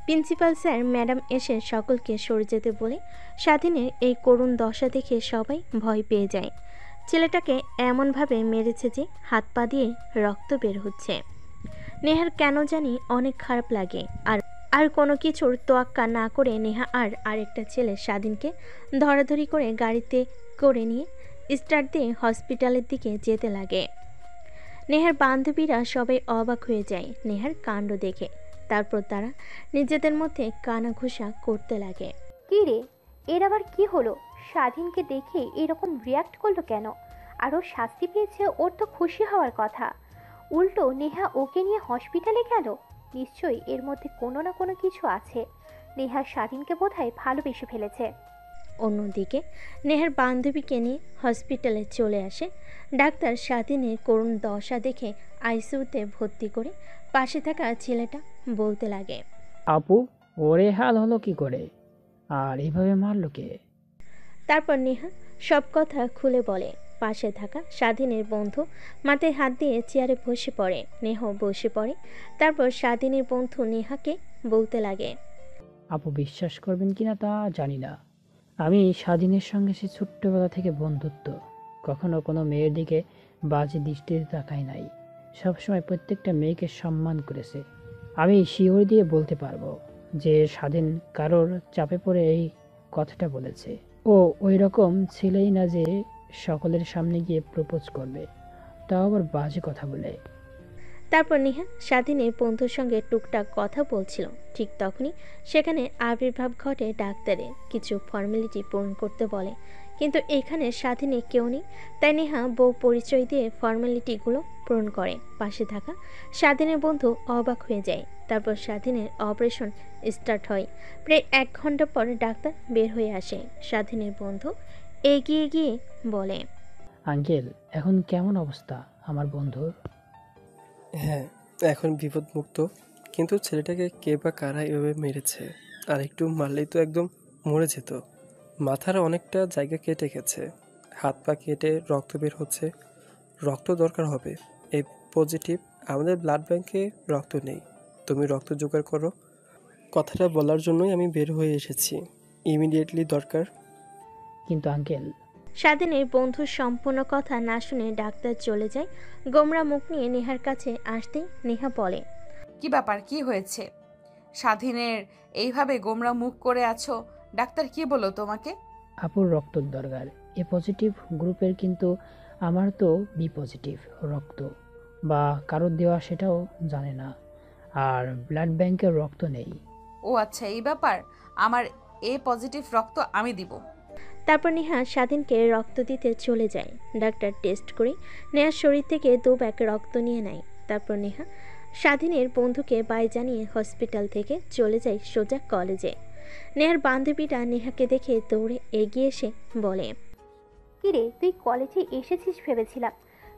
প্রিন্সিপাল স্যার ম্যাডাম এসে সকলকে সরে যেতে বলে স্বাধীনের এই করুণ দশা দেখে সবাই ভয় পেয়ে যায়। ছেলেটাকে এমনভাবে মেরেছে যে হাত পা দিয়ে রক্ত বের হচ্ছে। নেহার কেন জানি অনেক খারাপ লাগে। আর কোনো কিছুর তোয়াক্কা না করে নেহা আর আরেকটা ছেলে স্বাধীনকে ধরাধরি করে গাড়িতে করে নিয়ে স্টার্ট দিয়ে হসপিটালের দিকে যেতে লাগে। নেহার বান্ধবীরা সবাই অবাক হয়ে যায় নেহার কাণ্ড দেখে। তারপর তারা নিজেদের মধ্যে কানাঘুষা করতে লাগে। কি রে, এর আবার কি হলো? স্বাধীনকে দেখে এরকম রিয়াক্ট করলো কেন? আরও শাস্তি পেয়েছে, ওর তো খুশি হওয়ার কথা। উল্টো নেহা ওকে নিয়ে হসপিটালে গেল। নিশ্চয়ই এর মধ্যে কোনো না কোনো কিছু আছে। নেহা স্বাধীনকে বোধহয় ভালোবেসে ফেলেছে। অন্যদিকে নেহার বান্ধবীকে নিয়ে হসপিটালে চলে আসে ডাক্তার। স্বাধীনের করুণ দশা দেখে আইসিইউতে ভর্তি করে পাশে থাকা ছেলেটা বলতে লাগে, আপু, ওরে হাল হলো কি করে, আর এইভাবে মারলো কে? তারপর নেহা সব কথা খুলে বলে। পাশে থাকা স্বাধীনের বন্ধু মাথায় হাত দিয়ে চেয়ারে বসে পড়ে। নেহ বসে পড়ে। তারপর স্বাধীনের বন্ধু নেহাকে বলতে লাগে, আপু, বিশ্বাস করবেন কিনা তা জানি না, আমি স্বাধীনের সঙ্গে সে ছোট্টবেলা থেকে বন্ধুত্ব, কখনো কোনো মেয়ের দিকে বাজে দৃষ্টিতে তাকাই নাই। সবসময় প্রত্যেকটা মেয়েকে সম্মান করেছে। আমি শিওর দিয়ে বলতে পারবো যে স্বাধীন কারোর চাপে পড়ে এই কথাটা বলেছে। ও ওই রকম ছেলেই না যে সকলের সামনে গিয়ে প্রপোজ করবে, তাও আবার বাজে কথা বলে। তারপর নেহা স্বাধীনের বন্ধুর সঙ্গে টুকটাক কথা বলছিল। ঠিক তখনই সেখানে আবির্ভাব ঘটে ডাক্তারের। কিছু ফর্মালিটি পূরণ করতে বলে, কিন্তু এখানে স্বাধীনে কেউ নেই। তাই নেহা বউ পরিচয় দিয়ে ফর্মালিটিগুলো পূরণ করে। পাশে থাকা স্বাধীনের বন্ধু অবাক হয়ে যায়। তারপর স্বাধীনের অপারেশন স্টার্ট হয়। প্রায় 1 ঘন্টা পর ডাক্তার বের হয়ে আসে। স্বাধীনের বন্ধু এগিয়ে গিয়ে বলে, আঙ্কেল, এখন কেমন অবস্থা আমার বন্ধুর? হ্যাঁ, এখন বিপদমুক্ত, কিন্তু ছেলেটাকে কে বা কারা এভাবে মেরেছে? আর একটু মারলেই তো একদম মরে যেত। মাথার অনেকটা জায়গা কেটে গেছে, হাত পা কেটে রক্ত বের হচ্ছে। রক্ত দরকার হবে। এই পজিটিভ, আমাদের ব্লাড ব্যাংকে রক্ত নেই। তুমি রক্ত জোগাড় করো। কথাটা বলার জন্যই আমি বের হয়ে এসেছি। ইমিডিয়েটলি দরকার। কিন্তু আঙ্কেল। স্বাধীনের বন্ধুর সম্পূর্ণ কথা না শুনে ডাক্তার চলে যায়। গোমরা মুখ নিয়ে নেহার কাছে আসতেই নেহা বলে, কি ব্যাপার, কি হয়েছে? স্বাধীনের এইভাবে গোমরা মুখ করে আছো, ডাক্তার কি বললো তোমাকে? আপুর রক্ত দরকার, এ পজিটিভ গ্রুপের, কিন্তু আমার তো বি পজিটিভ রক্ত, বা কারোর দেওয়া সেটাও জানে না, আর ব্লাড ব্যাংকের রক্ত নেই। ও আচ্ছা, এই ব্যাপার। আমার এ পজিটিভ রক্ত আমি দিব। তারপর নেহা স্বাধীনকে রক্ত দিতে চলে যায়। ডাক্তার টেস্ট করে নেহার শরীর থেকে 2 ব্যাগ রক্ত নিয়ে নেয়। তারপর নেহা স্বাধীনের বন্ধুকে বাই জানিয়ে হসপিটাল থেকে চলে যায় সোজা কলেজে। নেহার বান্ধবীরা নেহাকে দেখে দৌড়ে এগিয়ে এসে বলে, কিরে, তুই কলেজে এসেছিস ভেবেছিলাম,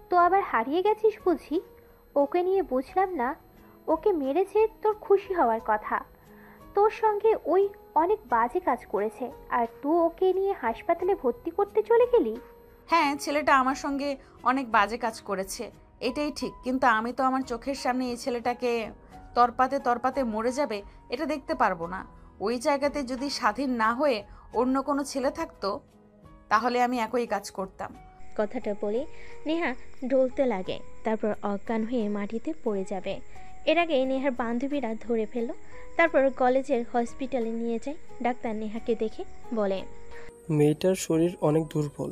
তো আবার হারিয়ে গেছিস বুঝি? ওকে নিয়ে বুঝলাম না, ওকে মেরেছে তোর খুশি হওয়ার কথা। তোর সঙ্গে ওই অনেক বাজে কাজ করেছে, আর তুই ওকে নিয়ে হাসপাতালে ভর্তি করতে চলে গেলি। হ্যাঁ, ছেলেটা আমার সঙ্গে অনেক বাজে কাজ করেছে, এটাই ঠিক। কিন্তু আমি তো আমার চোখের সামনে এই ছেলেটাকে তরপাতে মরে যাবে এটা দেখতে পারবো না। ওই জায়গাতে যদি স্বাধীন না হয়ে অন্য কোনো ছেলে থাকতো তাহলে আমি একই কাজ করতাম। কথাটা বলে নেহা ডলতে লাগে। তারপর অজ্ঞান হয়ে মাটিতে পড়ে যাবে। এর আগে নেহার বান্ধবীরা ধরে ফেলল। তারপর কলেজের হসপিটালে নিয়ে যায়। ডাক্তার নেহাকে দেখে বলে, মেয়েটার শরীর অনেক দুর্বল,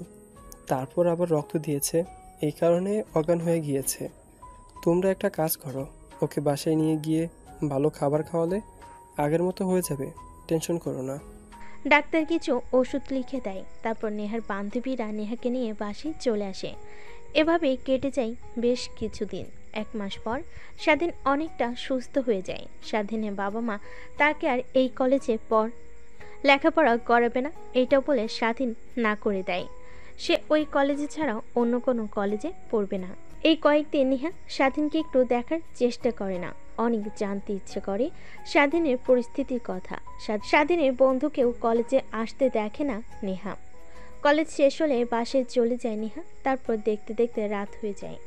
তারপর আবার রক্ত দিয়েছে, এই কারণে অজ্ঞান হয়ে গিয়েছে। তোমরা একটা কাজ করো, ওকে বাসায় নিয়ে গিয়ে ভালো খাবার খাওয়ালে আগের মতো হয়ে যাবে, টেনশন করো না। ডাক্তার কিছু ওষুধ লিখে দেয়। তারপর নেহার বান্ধবীরা নেহাকে নিয়ে বাসায় চলে আসে। এভাবে কেটে যায় বেশ কিছুদিন। 1 মাস পর স্বাধীন অনেকটা সুস্থ হয়ে যায়। স্বাধীনের বাবা মা তাকে আর এই কলেজে লেখাপড়া করাবে না এইটা বলে স্বাধীন না করে দেয়। সে ওই কলেজে ছাড়া অন্য কোনো কলেজে পড়বে না। এই কয়েকদিন নেহা স্বাধীনকে একটু দেখার চেষ্টা করে না, অনেক জানতে ইচ্ছে করে স্বাধীনের পরিস্থিতির কথা। স্বাধীনের বন্ধুকেও কলেজে আসতে দেখে না নেহা। কলেজ শেষ হলে বাসায় চলে যায় নেহা। তারপর দেখতে দেখতে রাত হয়ে যায়।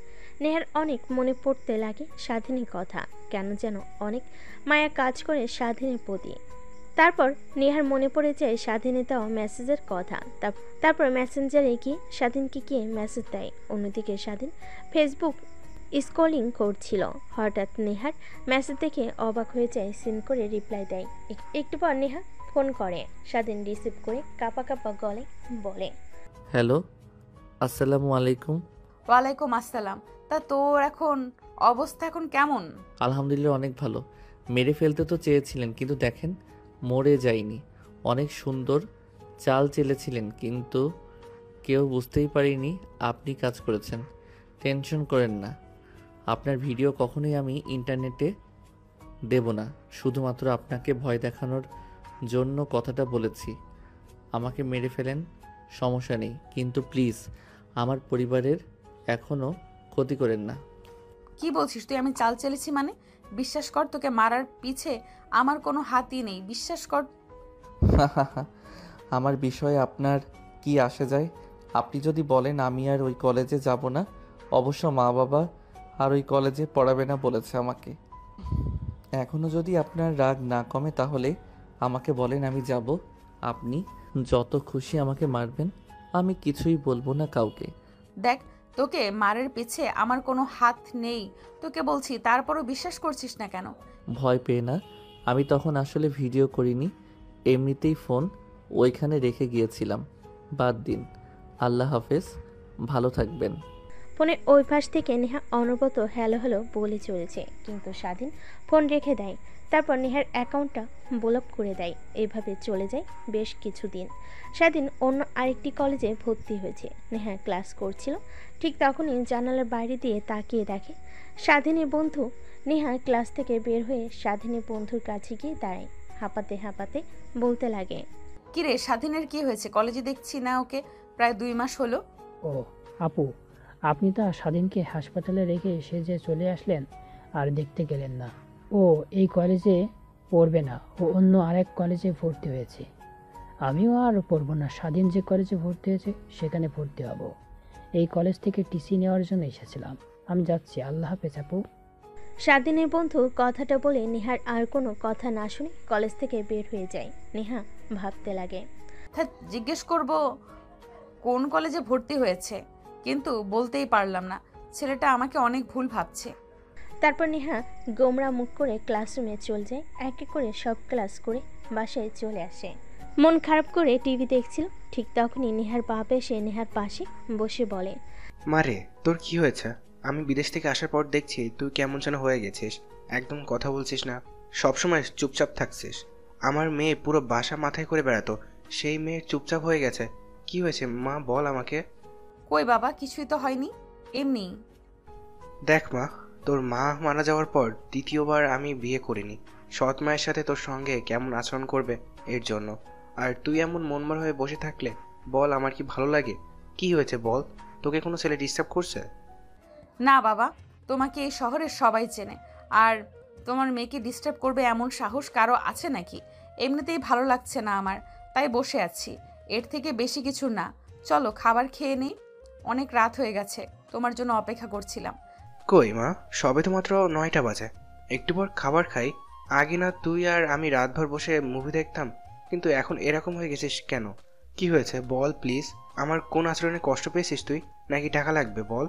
নেহার অনেক মনে পড়তে লাগে স্বাধীনের কথা, কেন যেন অনেক মায়া কাজ করে স্বাধীনের প্রতি। তারপর নেহার মনে পড়ে যায় স্বাধীনের দেওয়া মেসেজের কথা। তারপর মেসেঞ্জারে গিয়ে স্বাধীনকে গিয়ে মেসেজ দেয়। অন্যদিকে স্বাধীন ফেসবুক স্ক্রলিং করছিল। হঠাৎ নেহার মেসেজ দেখে অবাক হয়ে যায়, সিন করে রিপ্লাই দেয়। একটু পর নেহা ফোন করে। স্বাধীন রিসিভ করে কাঁপা কাঁপা গলে বলে, হ্যালো, আসসালামু আলাইকুম। ওয়ালাইকুম আসসালাম। তা তোর অবস্থা এখন কেমন? আলহামদুলিল্লাহ অনেক ভালো। মেরে ফেলতে তো চেয়েছিলেন, কিন্তু দেখেন মরে যায়নি। অনেক সুন্দর চাল চেলেছিলেন, কিন্তু কেউ বুঝতেই পারিনি আপনি কাজ করেছেন। টেনশন করেন না, আপনার ভিডিও কখনোই আমি ইন্টারনেটে দেব না। শুধুমাত্র আপনাকে ভয় দেখানোর জন্য কথাটা বলেছি। আমাকে মেরে ফেলেন, সমস্যা নেই, কিন্তু প্লিজ আমার পরিবারের এখনও ক্ষতি করেন না। কি বলছিস তুই? আমি চাল চেলেছি মানে? বিশ্বাস কর, তোকে মারার পিছে আমার কোনো হাতই নেই, বিশ্বাস কর। আমার বিষয়ে আপনার কি আসে যায়? আপনি যদি বলেন আমি আর ওই কলেজে যাব না, অবশ্য মা বাবা আর ওই কলেজে পড়াবে না বলেছে আমাকে। এখনও যদি আপনার রাগ না কমে তাহলে আমাকে বলেন, আমি যাব। আপনি যত খুশি আমাকে মারবেন, আমি কিছুই বলবো না কাউকে। দেখ, তোকে মারের পিছে আমার কোনো হাত নেই তোকে বলছি, তারপরও বিশ্বাস করছিস না কেন? ভয় পেয়ে না, আমি তখন আসলে ভিডিও করিনি, এমনিতেই ফোন ওইখানে রেখে গিয়েছিলাম। বাদ দিন, আল্লাহ হাফেজ, ভালো থাকবেন। ফোনের ওই পাশ থেকে নেহা অনবরত হ্যালো হ্যালো বলে চলেছে, কিন্তু স্বাধীন ফোন রেখে দেয়। তারপর নেহার অ্যাকাউন্টটা ব্লক করে দেয়। এইভাবে চলে যায় বেশ কিছুদিন। স্বাধীন অন্য আরেকটি কলেজে ভর্তি হয়েছে। নেহা ক্লাস করছিল, ঠিক তখনই জানালার বাইরে দিয়ে তাকিয়ে দেখে স্বাধীনের বন্ধু। নেহা ক্লাস থেকে বের হয়ে স্বাধীনের বন্ধুর কাছে গিয়ে দাঁড়ায়। হাঁপাতে হাঁপাতে বলতে লাগে, কিরে স্বাধীনের কি হয়েছে? কলেজে দেখছি না ওকে, প্রায় 2 মাস হলো। ও আপু, আপনি তো স্বাধীনকে হাসপাতালে রেখে এসে যে চলে আসলেন আর দেখতে গেলেন না। ও এই কলেজে পড়বে না, ও অন্য আরেক কলেজে ভর্তি হয়েছে। আমিও আর পড়বো না, স্বাধীন যে কলেজে ভর্তি হয়েছে সেখানে ভর্তি হব। এই কলেজ থেকে টিসি নেওয়ার জন্য এসেছিলাম। আমি যাচ্ছি, আল্লাহ হাফেজ আপু। স্বাধীনের বন্ধু কথাটা বলে নেহার আর কোনো কথা না শুনে কলেজ থেকে বের হয়ে যায়। নেহা ভাবতে লাগে, জিজ্ঞেস করব কোন কলেজে ভর্তি হয়েছে, কিন্তু বলতেই পারলাম না। ছেলেটা আমাকে অনেক ভুল ভাবছে। তারপর নেহা গোমরা মুখ করে ক্লাসরুমে চলে যায়। এক এক করে সব ক্লাস করে বাসায় চলে আসে। মন খারাপ করে টিভি দেখছিল, ঠিক তখনই নেহার বাপ এসে নেহার পাশে বসে বলে, মারে তোর কি হয়েছে? আমি বিদেশ থেকে আসার পর দেখছি তুই কেমন যেন হয়ে গেছিস, একদম কথা বলছিস না, সবসময় চুপচাপ থাকছিস। আমার মেয়ে পুরো বাসা মাথায় করে বেড়াতো, সেই মেয়ে চুপচাপ হয়ে গেছে। কি হয়েছে মা, বল আমাকে। কই বাবা, কিছুই তো হয়নি, এমনি। দেখ মা, তোর মা মারা যাওয়ার পর দ্বিতীয়বার আমি বিয়ে করিনি। সৎ মায়ের সাথে তোর সঙ্গে কেমন আচরণ করবে এর জন্য। আর তুই এমন মনমর হয়ে বসে থাকলে বল আমার কি ভালো লাগে? কি হয়েছে বল, তোকে কোনো ছেলে ডিস্টার্ব করছে? না বাবা, তোমাকে এই শহরের সবাই চেনে, আর তোমার মেয়েকে ডিস্টার্ব করবে এমন সাহস কারো আছে নাকি? এমনিতেই ভালো লাগছে না আমার, তাই বসে আছি, এর থেকে বেশি কিছু না। চলো খাবার খেয়ে নেই, অনেক রাত হয়ে গেছে, তোমার জন্য অপেক্ষা করছিলাম। কই মা, সবে তো মাত্র 9টা বাজে, একটু পর খাবার খাই। আগে না তুই আর আমি রাতভর বসে মুভি দেখতাম, কিন্তু এখন এরকম হয়ে গেছিস কেন? কি হয়েছে বল প্লিজ। আমার কোন আচরণে কষ্ট পেয়েছিস তুই, নাকি টাকা লাগবে বল?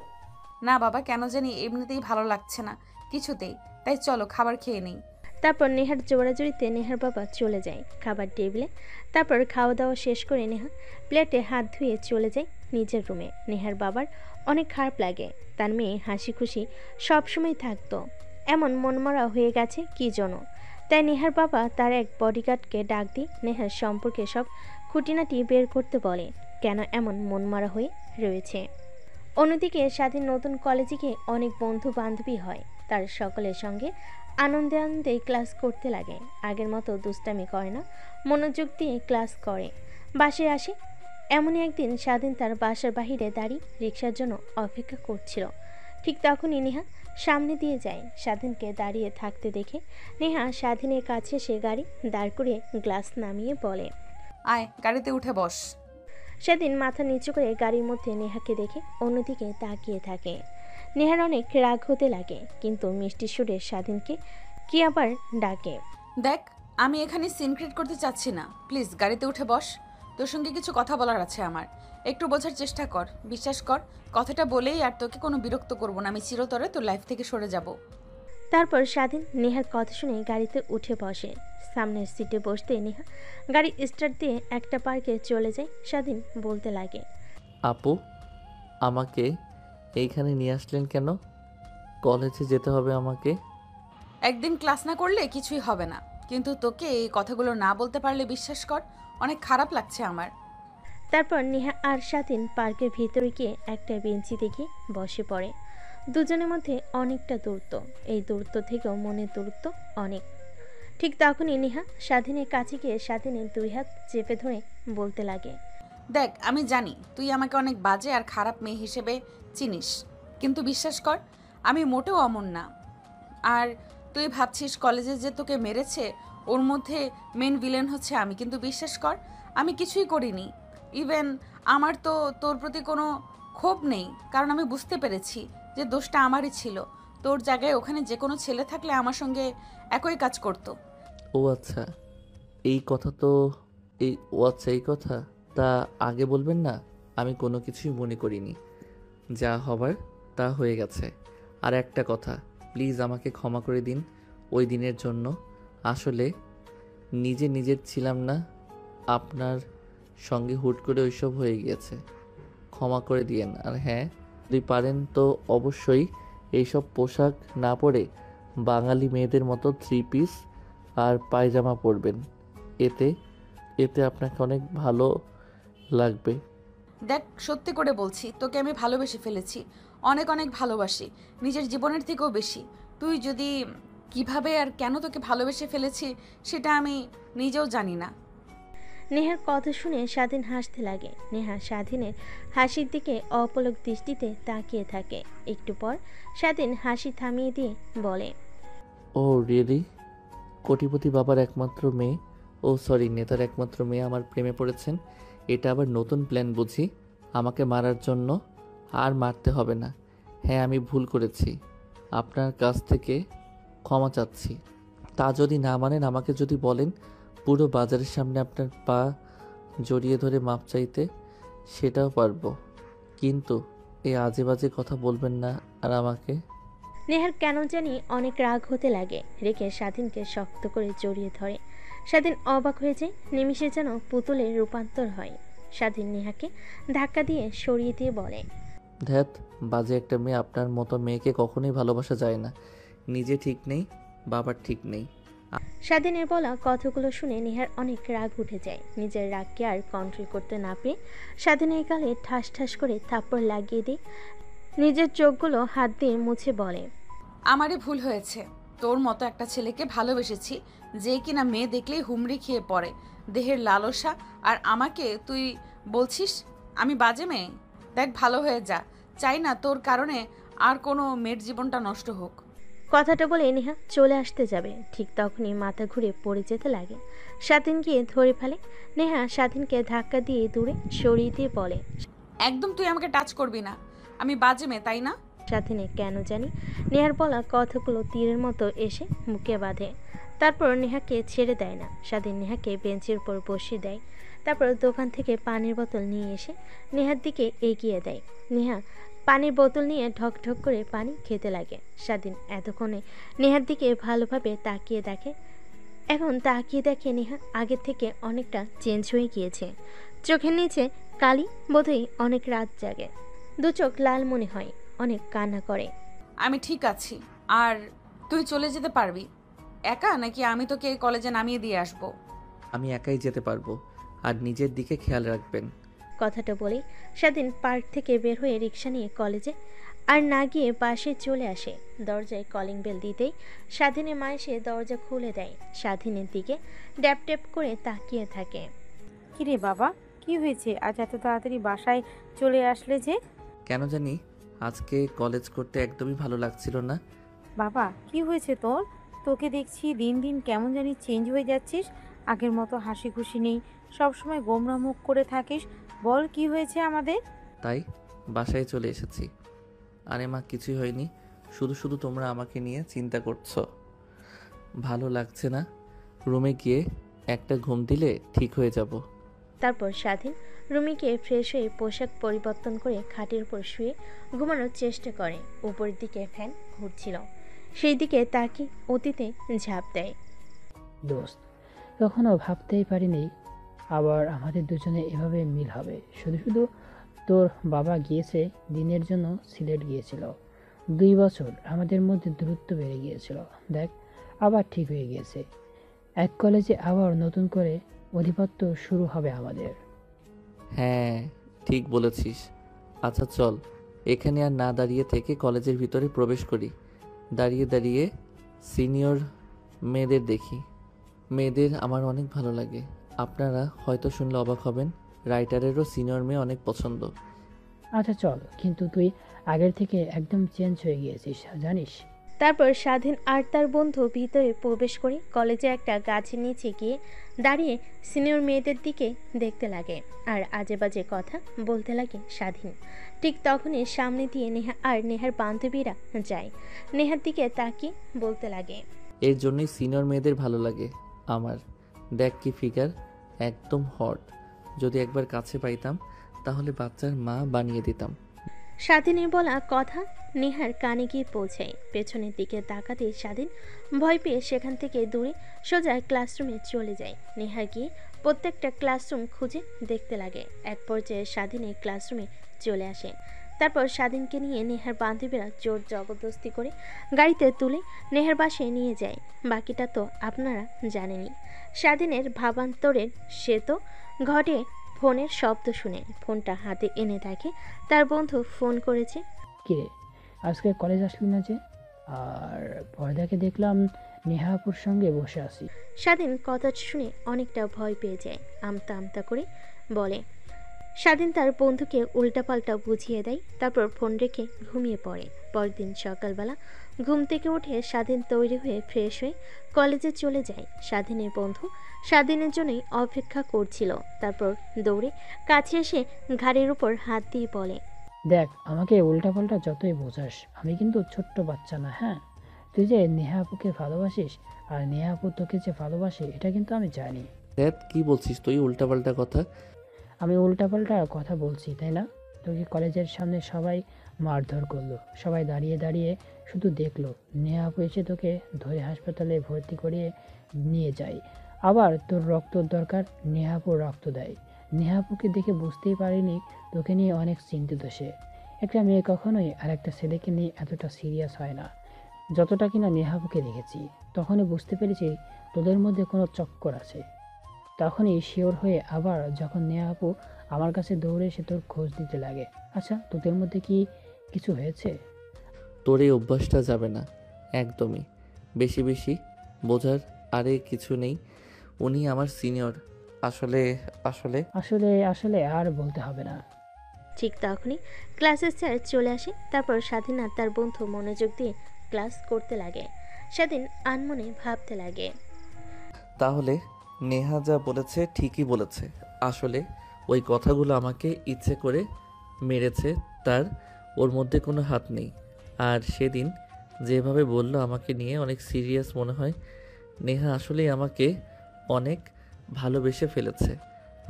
না বাবা, কেন জানি এমনিতেই ভালো লাগছে না কিছুতেই, তাই চলো খাবার খেয়ে নেই। তারপর নেহার জোড়াজুড়িতে নেহার বাবা চলে যায় খাবার টেবিলে। তারপর খাওয়া দাওয়া শেষ করে নেহা প্লেটে হাত ধুয়ে চলে যায় নিজের রুমে। নেহার বাবার অনেক খারাপ লাগে, তার মেয়ে হাসি খুশি সবসময় থাকতো, এমন মনমরা হয়ে গেছে কি জন্য। তাই নেহার বাবা তার এক বডিগার্ডকে ডাক দিয়ে নেহার সম্পর্কে সব খুঁটিনাটি বের করতে বলে, কেন এমন মনমরা হয়ে রয়েছে। অন্যদিকে স্বাধীন নতুন কলেজে গিয়ে অনেক বন্ধু বান্ধবী হয়। তার সকলের সঙ্গে আনন্দে আনন্দে ক্লাস করতে লাগে। আগের মতো দুষ্টামি করে না, মনোযোগ দিয়ে ক্লাস করে। বাসায় আসে। এমনই একদিন স্বাধীন তার বাসার বাহিরে দাঁড়িয়ে রিক্সার জন্য অপেক্ষা করছিল। ঠিক তখনই নেহা সামনে দিয়ে যায়। স্বাধীনকে দাঁড়িয়ে থাকতে দেখে নেহা স্বাধীনের কাছে সে গাড়ি দাঁড় করিয়ে গ্লাস নামিয়ে বলে, আয় গাড়িতে উঠে বস। স্বাধীন মাথা নিচু করে গাড়ির মধ্যে নেহাকে দেখে অন্যদিকে তাকিয়ে থাকে। নেহার অনেক রাগ হতে লাগে, কিন্তু মিষ্টি সুরে স্বাধীনকে কি আবার ডাকে। দেখ, আমি এখানে সিন ক্রিয়েট করতে চাচ্ছি না, প্লিজ গাড়িতে উঠে বস। তোর সঙ্গে কিছু কথা বলার আছে আমার, একটু বোঝার চেষ্টা কর। বিশ্বাস কর, কথাটা বলেই আর তোকে কোনো বিরক্ত করব না। আমি চিরতরে তোর লাইফ থেকে সরে যাব। তারপর স্বাধীন নেহার কথা শুনে গাড়িতে উঠে বসে। সামনের সিটে বসতে নেহা গাড়ি স্টার্ট দিয়ে একটা পার্কে চলে যায়। স্বাধীন বলতে লাগে, আপু, আমাকে এইখানে নিয়ে আসলেন কেন? কলেজে যেতে হবে আমাকে। একদিন ক্লাস না করলে কিছুই হবে না, কিন্তু তোকে এই কথাগুলো না বলতে পারলে বিশ্বাস কর অনেক খারাপ লাগছে আমার। তারপর নেহা আর স্বাধীন পার্কের ভিতরে গিয়ে একটা বেঞ্চিতে গিয়ে বসে পড়ে। দুজনের মধ্যে অনেকটা দূরত্ব। এই দূরত্ব থেকেও মনের দূরত্ব অনেক। ঠিক তখনই নেহা স্বাধীনের কাছে গিয়ে স্বাধীনের 2 হাত চেপে ধরে বলতে লাগে, দেখ, আমি জানি তুই আমাকে অনেক বাজে আর খারাপ মেয়ে হিসেবে চিনিস, কিন্তু বিশ্বাস কর আমি মোটেও অমন না। আর তুই ভাবছিস কলেজে যে তোকে মেরেছে ওর মধ্যে মেন ভিলেন হচ্ছে আমি, কিন্তু বিশ্বাস কর আমি কিছুই করিনি। ইভেন আমার তো তোর প্রতি কোনো ক্ষোভ নেই, কারণ আমি বুঝতে পেরেছি যে দোষটা আমারই ছিল। তোর জায়গায় ওখানে যে কোনো ছেলে থাকলে আমার সঙ্গে একই কাজ করতো। ও আচ্ছা, এই কথা তো এই কথা তা আগে বলবেন না? আমি কোনো কিছুই মনে করিনি, যা হবার তা হয়ে গেছে। আর একটা কথা, প্লিজ আমাকে ক্ষমা করে দিন ওই দিনের জন্য। আসলে নিজের ছিলাম না, আপনার সঙ্গে হুট করে ওইসব হয়ে গিয়েছে, ক্ষমা করে দিয়েন। আর হ্যাঁ, যদি পারেন তো অবশ্যই এইসব পোশাক না পরে বাঙালি মেয়েদের মতো 3 পিস আর পায়জামা পরবেন, এতে আপনাকে অনেক ভালো লাগবে। দেখ, সত্যি করে বলছি, তোকে আমি ভালোবেসে ফেলেছি, অনেক অনেক ভালোবাসি, নিজের জীবনের থেকেও বেশি। তুই যদি কিভাবে আর কেন তোকে ভালোবেসে ফেলেছি সেটা আমি নিজেও জানি না। নেহার কথা শুনে স্বাধীন হাসতে লাগে। নেহা স্বাধীনের হাসির দিকে অপলক দৃষ্টিতে তাকিয়ে থাকে। একটু পর স্বাধীন হাসি থামিয়ে দিয়ে বলে, ও রিয়েলি? কোটিপতি বাবার একমাত্র মেয়ে, সরি নেতার একমাত্র মেয়ে আমার প্রেমে পড়েছেন? এটা আবার নতুন প্ল্যান বুঝি আমাকে মারার জন্য? আর মারতে হবে না। হ্যাঁ, আমি ভুল করেছি, আপনার কাছ থেকে ক্ষমা চাচ্ছি। তা যদি না মানেন, আমাকে যদি বলেন পুরো বাজারের সামনে আপনার পা জড়িয়ে ধরে মাপ চাইতে, সেটাও পারবো, কিন্তু এই আজে বাজে কথা বলবেন না আর আমাকে। নেহার কেন জানি অনেক রাগ হতে লাগে। রেখে স্বাধীনকে শক্ত করে জড়িয়ে ধরে। স্বাধীন অবাক হয়ে যায়, নিমিষে যেন পুতুলের রূপান্তর হয়। স্বাধীন নেহাকে ধাক্কা দিয়ে সরিয়ে দিয়ে বলে, ধ্যাত, বাজে একটা মেয়ে। আপনার মতো মেয়েকে কখনোই ভালোবাসা যায় না। নিজে ঠিক নেই, বাবার ঠিক নেই। স্বাধীনের বলা কথাগুলো শুনে নেহার অনেক রাগ উঠে যায়। নিজের রাগকে আর কন্ট্রোল করতে না পেরে স্বাধীনের গালে ঠাস ঠাস করে থাপ্পড় লাগিয়ে দিয়ে নিজের চোখগুলো হাত দিয়ে মুছে বলে, আমারই ভুল হয়েছে। তোর মতো একটা ছেলেকে ভালোবেসেছি যে কিনা মেয়ে দেখলেই হুমড়ি খেয়ে পড়ে, দেহের লালসা, আর আমাকে তুই বলছিস আমি বাজে মেয়ে? দেখ, ভালো হয়ে যা, চাই না তোর কারণে আর কোনো মেয়ের জীবনটা নষ্ট হোক। কথাটা বলে নেহা চলে আসতে যাবে। ঠিক তখনই মাথা ঘুরে পড়ে যেতে লাগে। স্বাধীন গিয়ে ধরে ফেলে। নেহা স্বাধীনকে ধাক্কা দিয়ে দূরে সরিয়ে দিয়ে বলে, একদম তুই আমাকে টাচ করবি না, আমি বাজে মেয়ে, তাই না? স্বাধীনের কেন জানি নেহার বলা কথাগুলো তীরের মতো এসে মুখে বাঁধে। তারপর নেহাকে ছেড়ে দেয় না। স্বাধীন নেহাকে বেঞ্চের উপর বসিয়ে দেয়। তারপর দোকান থেকে পানির বোতল নিয়ে এসে নেহার দিকে এগিয়ে দেয়। নেহা পানির বোতল নিয়ে ঢক ঢক করে পানি খেতে লাগে। স্বাধীন এতক্ষণে নেহার দিকে ভালোভাবে তাকিয়ে দেখে। এখন তাকিয়ে দেখে নেহা আগের থেকে অনেকটা চেঞ্জ হয়ে গিয়েছে। চোখের নিচে কালি, বোধহয় অনেক রাত জাগে। দু চোখ লাল মনে হয়, অনেক কান্না করে। আমি ঠিক আছি, আর তুই চলে যেতে পারবি একা, নাকি আমি তোকে কলেজে নামিয়ে দিয়ে আসবো? আমি একাই যেতে পারবো, আর নিজের দিকে খেয়াল রাখবেন। কথাটা বলে স্বাধীন পার্ক থেকে বের হয়ে রিক্সা নিয়ে কলেজে আর না গিয়ে বাসে চলে আসে। দরজায় কলিং বেল দিতেই স্বাধীনের মা এসে দরজা খুলে দেয়। স্বাধীনের দিকে ড্যাপ ট্যাপ করে তাকিয়ে থাকে। কিরে বাবা, কি হয়েছে? আজ এত তাড়াতাড়ি বাসায় চলে আসলে যে? কেন জানি আজকে কলেজ করতে একদমই ভালো লাগছিল না। বাবা, কি হয়েছে তোর? তোকে দেখছি দিন দিন কেমন জানি চেঞ্জ হয়ে যাচ্ছিস। আগের মতো হাসি খুশি নেই, সবসময় গোমরা মুখ করে থাকিস। বল, কি হয়েছে আমাদের? তাই বাসায় চলে এসেছি। আরে মা, কিছুই হয়নি, শুধু শুধু তোমরা আমাকে নিয়ে চিন্তা করছো। ভালো লাগছে না, রুমে গিয়ে একটা ঘুম দিলে ঠিক হয়ে যাব। তারপর স্বাধীন রুমে গিয়ে ফ্রেশ হয়ে পোশাক পরিবর্তন করে খাটের উপর শুয়ে ঘুমানোর চেষ্টা করে। উপরের দিকে ফ্যান ঘুরছিল, সেই দিকে তাকে অতীতে ঝাঁপ দেয়। দোস্ত, কখনো ভাবতেই পারিনি আবার আমাদের দুজনে এভাবে মিল হবে। শুধু শুধু তোর বাবা গিয়েছে দিনের জন্য, সিলেট গিয়েছিল। 2 বছর আমাদের মধ্যে দূরত্ব বেড়ে গিয়েছিল, দেখ আবার ঠিক হয়ে গিয়েছে। এক কলেজে আবার নতুন করে অধিপত্য শুরু হবে আমাদের। হ্যাঁ, ঠিক বলেছিস। আচ্ছা চল, এখানে আর না দাঁড়িয়ে থেকে কলেজের ভিতরে প্রবেশ করি। দাঁড়িয়ে দাঁড়িয়ে সিনিয়র মেয়েদের দেখি। মেয়েদের আমার অনেক ভালো লাগে। আপনারা হয়তো শুনলে অবাক হবেন, রাইটারেরও সিনিয়র মেয়ে অনেক পছন্দ। আচ্ছা চল, কিন্তু তুই আগের থেকে একদম চেঞ্জ হয়ে গিয়েছিস জানিস। তারপর স্বাধীন আর তার বন্ধু ভিতরে প্রবেশ করে কলেজে একটা গাছের নিচে গিয়ে দাঁড়িয়ে সিনিয়র মেয়েদের দিকে দেখতে লাগে আর আজে বাজে কথা বলতে লাগে স্বাধীন। ঠিক তখনই সামনে দিয়ে নেহা আর নেহার বান্ধবীরা যায়। নেহার দিকে তাকিয়ে বলতে লাগে, এর জন্যই সিনিয়র মেয়েদের ভালো লাগে আমার। দেখ কি ফিগার, একদম হট। যদি একবার কাছে পাইতাম তাহলে বাচ্চার মা বানিয়ে দিতাম। স্বাধীনের বলা কথা নেহার কানে গিয়ে পৌঁছায়। পেছনের দিকে তাকাতে স্বাধীন ভয় পেয়ে সেখান থেকে দূরে সোজা ক্লাসরুমে চলে যায়। নেহা গিয়ে প্রত্যেকটা ক্লাসরুম খুঁজে দেখতে লাগে। এক পর্যায়ে স্বাধীনের ক্লাসরুমে চলে আসে। তারপর স্বাধীনকে নিয়ে নেহার বান্ধবীরা জোর জবরদস্তি করে গাড়িতে তুলে নেহার বাসায় নিয়ে যায়। বাকিটা তো আপনারা জানেনই। স্বাধীনের ভাবান্তরের সে তো ঘটে ফোনের শব্দ শুনে ফোনটা হাতে এনে দেখে তার বন্ধু ফোন করেছে। কিরে, আজকে কলেজ আসলি না যে? আর পর্দাকে দেখলাম নেহাপুর সঙ্গে বসে আছি। স্বাধীন কথা শুনে অনেকটা ভয় পেয়ে যায়, আমতা আমতা করে বলে। স্বাধীন তার বন্ধুকে উল্টাপাল্টা বুঝিয়ে দেয়, তারপর ফোন রেখে ঘুমিয়ে পড়ে। পরদিন সকালবেলা ঘুম থেকে উঠে স্বাধীন তৈরি হয়ে ফ্রেশ হয়ে কলেজে চলে যায়। স্বাধীনের বন্ধু স্বাধীনের জন্যই অপেক্ষা করছিল। তারপর দৌড়ে কাছে এসে ঘাড়ের উপর হাত দিয়ে বলে, দেখ, আমাকে উল্টাপাল্টা যতই বোঝাস, আমি কিন্তু ছোট্ট বাচ্চা না। হ্যাঁ, তুই যে নেহাপুকে ভালোবাসিস আর নেহাপু তোকে যে ভালোবাসে এটা কিন্তু আমি জানি। দেখ কি বলছিস তুই, উল্টাপাল্টা কথা? আমি উল্টাপাল্টা কথা বলছি তাই না? তোকে কলেজের সামনে সবাই মারধর করলো, সবাই দাঁড়িয়ে দাঁড়িয়ে শুধু দেখলো। নেহাপু এসে তোকে ধরে হাসপাতালে ভর্তি করিয়ে নিয়ে যায়। আবার তোর রক্তর দরকার, নেহাপু রক্ত দেয়। নেহাপুকে দেখে বুঝতেই পারিনি তোকে নিয়ে অনেক চিন্তিত সে। একটা মেয়ে কখনোই আর একটা ছেলেকে নিয়ে এতটা সিরিয়াস হয় না যতটা কিনা নেহাপুকে দেখেছি। তখনই বুঝতে পেরেছি তোদের মধ্যে কোনো চক্কর আছে। তখনই শিওর হয়ে আবার যখন নেহাপু আমার কাছে দৌড়ে এসে তোর খোঁজ দিতে লাগে। আচ্ছা, তোদের মধ্যে কি কিছু হয়েছে? তোর এই অভ্যাসটা যাবে না একদমই। বেশি বেশি বোঝার আরে কিছু নেই। উনি আমার সিনিয়র। আসলে আসলে আসলে আসলে আর বলতে হবে না। ঠিক তখনই ক্লাসের স্যার চলে আসে। তারপর স্বাধীন আর তার বন্ধু মনোযোগ দিয়ে ক্লাস করতে লাগে। স্বাধীন আনমনে ভাবতে লাগে, তাহলে নেহা যা বলেছে ঠিকই বলেছে। আসলে ওই কথাগুলো আমাকে ইচ্ছে করে মেরেছে, তার ওর মধ্যে কোনো হাত নেই। আর সেদিন যেভাবে বলল আমাকে নিয়ে অনেক সিরিয়াস মনে হয়। নেহা আসলেই আমাকে অনেক ভালোবেসে ফেলেছে।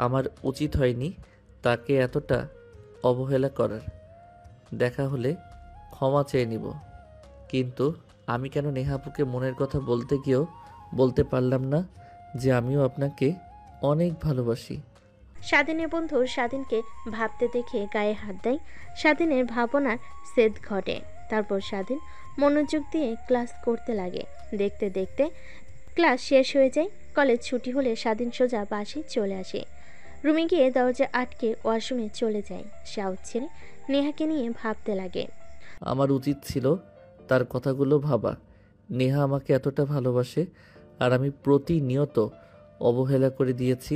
আমার উচিত হয়নি তাকে এতটা অবহেলা করার। দেখা হলে ক্ষমা চেয়ে নিব, কিন্তু আমি কেন নেহাপুকে মনের কথা বলতে গিয়েও বলতে পারলাম না যে আমিও আপনাকে অনেক ভালোবাসি। স্বাধীনের বন্ধু স্বাধীনকে ভাবতে দেখে গায়ে হাত দেয়। স্বাধীনের ভাবনার সেদ ঘটে। তারপর স্বাধীন মনোযোগ দিয়ে ক্লাস করতে লাগে। দেখতে দেখতে ক্লাস শেষ হয়ে যায়। কলেজ ছুটি হলে স্বাধীন সোজা বাসে চলে আসে। রুমে গিয়ে দরজা আটকে ওয়াশরুমে চলে যায়। শাওয়ার ছেড়ে নেহাকে নিয়ে ভাবতে লাগে। আমার উচিত ছিল তার কথাগুলো ভাবা। নেহা আমাকে এতটা ভালোবাসে আর আমি প্রতিনিয়ত অবহেলা করে দিয়েছি।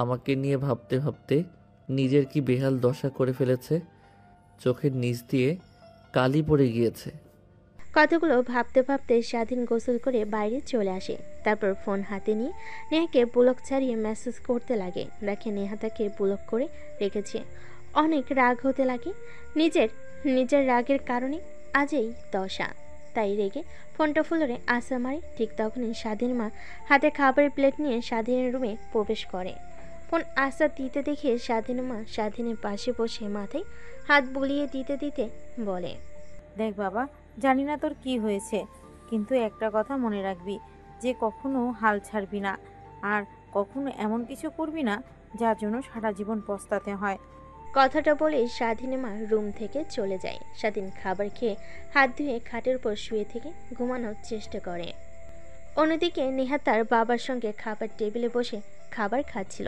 আমাকে নিয়ে ভাবতে ভাবতে নিজের কি বেহাল দশা করে ফেলেছে। চোখের নিচ দিয়ে কালি পড়ে গিয়েছে। কথাগুলো ভাবতে ভাবতে স্বাধীন গোসল করে বাইরে চলে আসে। তারপর ফোন হাতে নিয়ে নেহাকে ব্লক ছাড়িয়ে মেসেজ করতে লাগে। দেখে নেহা তাকে ব্লক করে রেখেছে। অনেক রাগ হতে লাগে। নিজের রাগের কারণে আজ এই দশা। তাই রেগে ফোনটা ফুলরে আসা মারে। ঠিক তখনই স্বাধীন মা হাতে খাবারের প্লেট নিয়ে স্বাধীনের রুমে প্রবেশ করে। ফোন আসা দিতে দেখে স্বাধীন মা স্বাধীনের পাশে বসে মাথায় হাত বুলিয়ে দিতে দিতে বলে, দেখ বাবা, জানি না তোর কি হয়েছে, কিন্তু একটা কথা মনে রাখবি যে কখনো হাল ছাড়বি না, আর কখনো এমন কিছু করবি না যার জন্য সারা জীবন পস্তাতে হয়। কথাটা বলে স্বাধীনের মা রুম থেকে চলে যায়। স্বাধীন খাবার খেয়ে হাত ধুয়ে খাটের উপর শুয়ে থেকে ঘুমানোর চেষ্টা করে। অন্যদিকে নেহা তার বাবার সঙ্গে খাবার টেবিলে বসে খাবার খাচ্ছিল।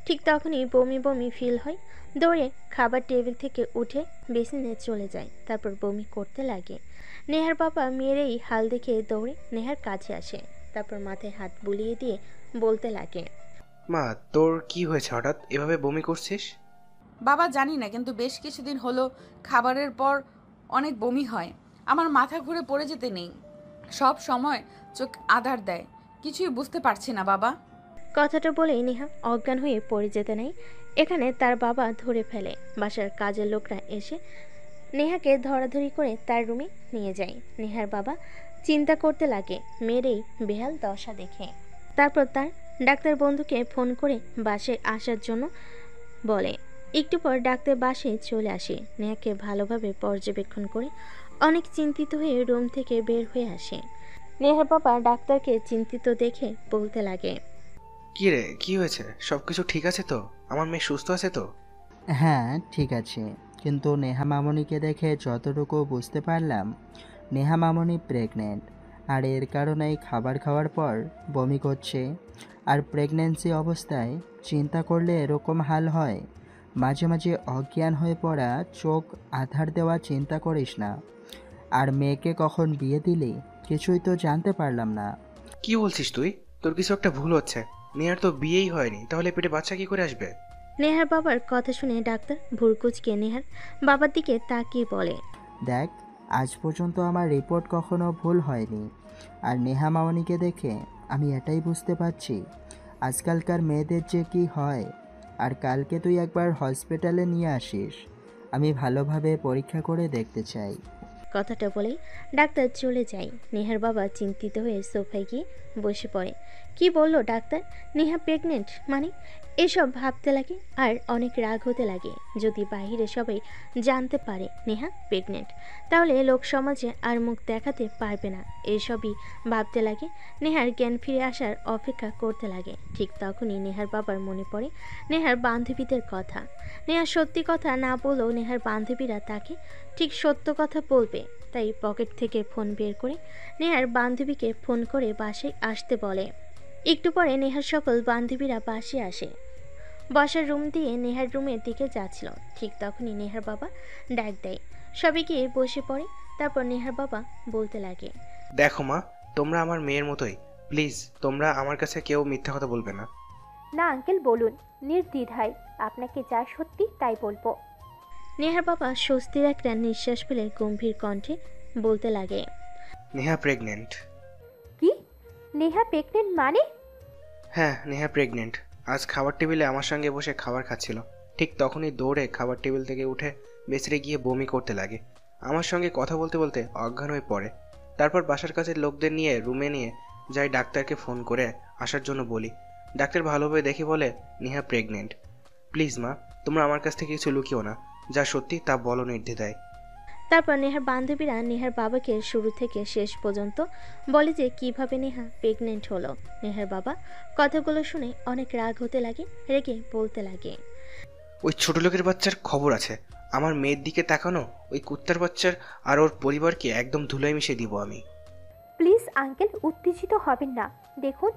ঠিক তখনই বমি বমি ফিল হয়। দৌড়ে খাবার টেবিল থেকে উঠে বেসিনে চলে যায়। তারপর বমি করতে লাগে। নেহার বাবা মেয়ের এই হাল দেখে দৌড়ে নেহার কাছে আসে। তারপর মাথায় হাত বুলিয়ে দিয়ে বলতে লাগে, মা, তোর কি হয়েছে হঠাৎ এভাবে বমি করছিস? বাবা জানি না, কিন্তু বেশ কিছুদিন হলো খাবারের পর অনেক বমি হয়। আমার মাথা ঘুরে পড়ে যেতে নেই, সব সময় চোখ আধার দেয়, কিছুই বুঝতে পারছি না বাবা। কথাটা বলেই নেহা অজ্ঞান হয়ে পড়ে যেতে নেই। এখানে তার বাবা ধরে ফেলে। বাসার কাজের লোকরা এসে নেহাকে ধরাধরি করে তার রুমে নিয়ে যায়। নেহার বাবা চিন্তা করতে লাগে মেয়ের এই বেহাল দশা দেখে। তারপর তার ডাক্তার বন্ধুকে ফোন করে বাসায় আসার জন্য বলে। একটু পর ডাক্তার বাসায় চলে আসে। নেহাকে ভালোভাবে পর্যবেক্ষণ করে অনেক চিন্তিত হয়ে রুম থেকে বের হয়ে আসে। নেহার বাবা ডাক্তারকে চিন্তিত দেখে বলতে লাগে, কি রে, কি হয়েছে? সবকিছু ঠিক আছে তো? আমার মেয়ে সুস্থ আছে তো? হ্যাঁ ঠিক আছে, কিন্তু নেহা মামনিকে দেখে যতটুকু বুঝতে পারলাম নেহা মামনি প্রেগনেন্ট, আর এর কারণেই খাবার খাওয়ার পর বমি করছে। আর প্রেগন্যান্সি অবস্থায় চিন্তা করলে এরকম হাল হয়। মাঝে মাঝে অজ্ঞান হয়ে পড়া, চোখ আধার দেওয়া চিন্তা করিস না। আর মেয়েকে কখন বিয়ে দিলি কিছুই তো জানতে পারলাম না। কি বলছিস তুই? তোর কিছু একটা ভুল হচ্ছে। নেহার তো বিয়েই হয়নি, তাহলে পেটে বাচ্চা কি করে আসবে? নেহার বাবার কথা শুনে ডাক্তার ভুরকুচকে নেহার বাবার দিকে তাকিয়ে বলে, দেখ, আজ পর্যন্ত আমার রিপোর্ট কখনো ভুল হয়নি। আর নেহা মামনিকে দেখে আমি এটাই বুঝতে পারছি আজকালকার মেয়েদের যে কি হয়। আর কালকে তুই একবার হসপিটালে নিয়ে আসিস, আমি ভালোভাবে পরীক্ষা করে দেখতে চাই। কথাটা বলেই ডাক্তার চলে যায়। নেহার বাবা চিন্তিত হয়ে সোফায় গিয়ে বসে পড়ে। কি বলল ডাক্তার? নেহা প্রেগনেন্ট মানে? এসব ভাবতে লাগে আর অনেক রাগ হতে লাগে। যদি বাইরে সবাই জানতে পারে নেহা প্রেগনেন্ট, তাহলে লোক সমাজে আর মুখ দেখাতে পারবে না। এসবই ভাবতে লাগে। নেহার জ্ঞান ফিরে আসার অপেক্ষা করতে লাগে। ঠিক তখনই নেহার বাবার মনে পড়ে নেহার বান্ধবীদের কথা। নেহা সত্যি কথা না বললেও নেহার বান্ধবীরা তাকে ঠিক সত্য কথা বলবে। তাই পকেট থেকে ফোন বের করে নেহার বান্ধবীকে ফোন করে বাসায় আসতে বলে। একটু পরে নেহার সকল বান্ধবীরা বাসে আসে। বসার রুম দিয়ে নেহার রুমের দিকে যাচ্ছিল। ঠিক তখনই নেহার বাবা ডাক দেয়। সবাই গিয়ে বসে পড়ে। তারপর নেহার বাবা বলতে লাগে, দেখো মা, তোমরা আমার মেয়ের মতোই। প্লিজ তোমরা আমার কাছে কেউ মিথ্যা কথা বলবে না। না আঙ্কেল, বলুন নির্দ্বিধায়, আপনাকে যা সত্যি তাই বলবো। নেহার বাবা স্বস্তির একটা নিঃশ্বাস ফেলে গম্ভীর কণ্ঠে বলতে লাগে, নেহা প্রেগনেন্ট। কি? নেহা প্রেগনেন্ট মানে? হ্যাঁ, নেহা প্রেগনেন্ট। আজ খাবার টেবিলে আমার সঙ্গে বসে খাবার খাচ্ছিল। ঠিক তখনই দৌড়ে খাবার টেবিল থেকে উঠে বেসরে গিয়ে বমি করতে লাগে। আমার সঙ্গে কথা বলতে বলতে অজ্ঞান হয়ে পড়ে। তারপর বাসার কাছে লোকদের নিয়ে রুমে নিয়ে যাই, ডাক্তারকে ফোন করে আসার জন্য বলি। ডাক্তার ভালোভাবে দেখে বলে নেহা প্রেগনেন্ট। প্লিজ মা, তোমরা আমার কাছ থেকে কিছু লুকিও না, যা সত্যি তা বলো নির্দ্বিধায়। তারপর নেহার বান্ধবীরা নেহার বাবাকে শুরু থেকে শেষ পর্যন্ত বলে যে কিভাবে নেহা প্রেগনেন্ট হলো। নেহার বাবা কথাগুলো শুনে অনেক রাগ হতে লাগে। রেগে বলতে লাগে, ওই ছোট লোকের বাচ্চার খবর আছে। আমার মেয়ের দিকে তাকানো ওই কুত্তার বাচ্চার আর ওর পরিবারকে একদম ধুলোয় মিশিয়ে দিব আমি। প্লিজ আঙ্কেল, উত্তেজিত হবেন না। দেখুন,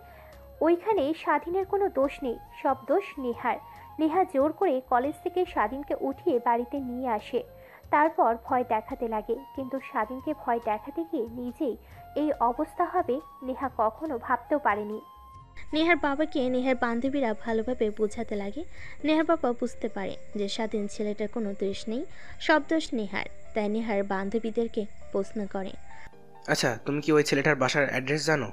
ওইখানে স্বাধীনের কোনো দোষ নেই, সব দোষ নেহার। নেহা জোর করে কলেজ থেকে স্বাধীনকে উঠিয়ে বাড়িতে নিয়ে আসে। তারপর ভয় দেখাতে লাগে, কিন্তু স্বাধীনকে ভয় দেখাতে গিয়ে নিজেই এই অবস্থা হবে নেহা কখনো ভাবতেও পারেনি। নেহার বাবাকে নেহার বান্ধবীরা ভালোভাবে বোঝাতে লাগে। নেহার বাবা বুঝতে পারে যে স্বাধীন ছেলেটার কোনো দোষ নেই, সব দোষ নেহার। তাই নেহার বান্ধবীদেরকে প্রশ্ন করে, আচ্ছা, তুমি কি ওই ছেলেটার বাসার অ্যাড্রেস জানো?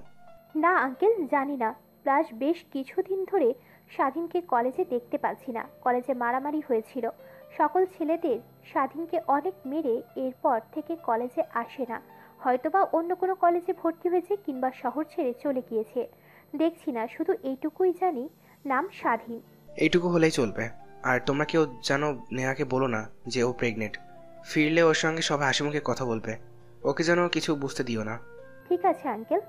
না আঙ্কেল, জানি না। প্লাস বেশ কিছুদিন ধরে স্বাধীনকে কলেজে দেখতে পাচ্ছি না। কলেজে মারামারি হয়েছিল সকল ছেলেদের, স্বাধীনকে অনেক মেরে এরপর থেকে কলেজে আসে না। হয়তোবা অন্য কোনো কলেজে ভর্তি হয়েছে কিংবা শহর ছেড়ে চলে গিয়েছে, দেখছি না। শুধু এইটুকুই জানি, নাম স্বাধীন। এইটুকু হলেই চলবে। আর তোমরা কেউ জানো নেহাকে বলো না যে ও প্রেগনেন্ট। ফিরলে ওর সঙ্গে সবাই হাসি মুখে কথা বলবে, ওকে যেন কিছু বুঝতে দিও না। ঠিক আছে আঙ্কেল।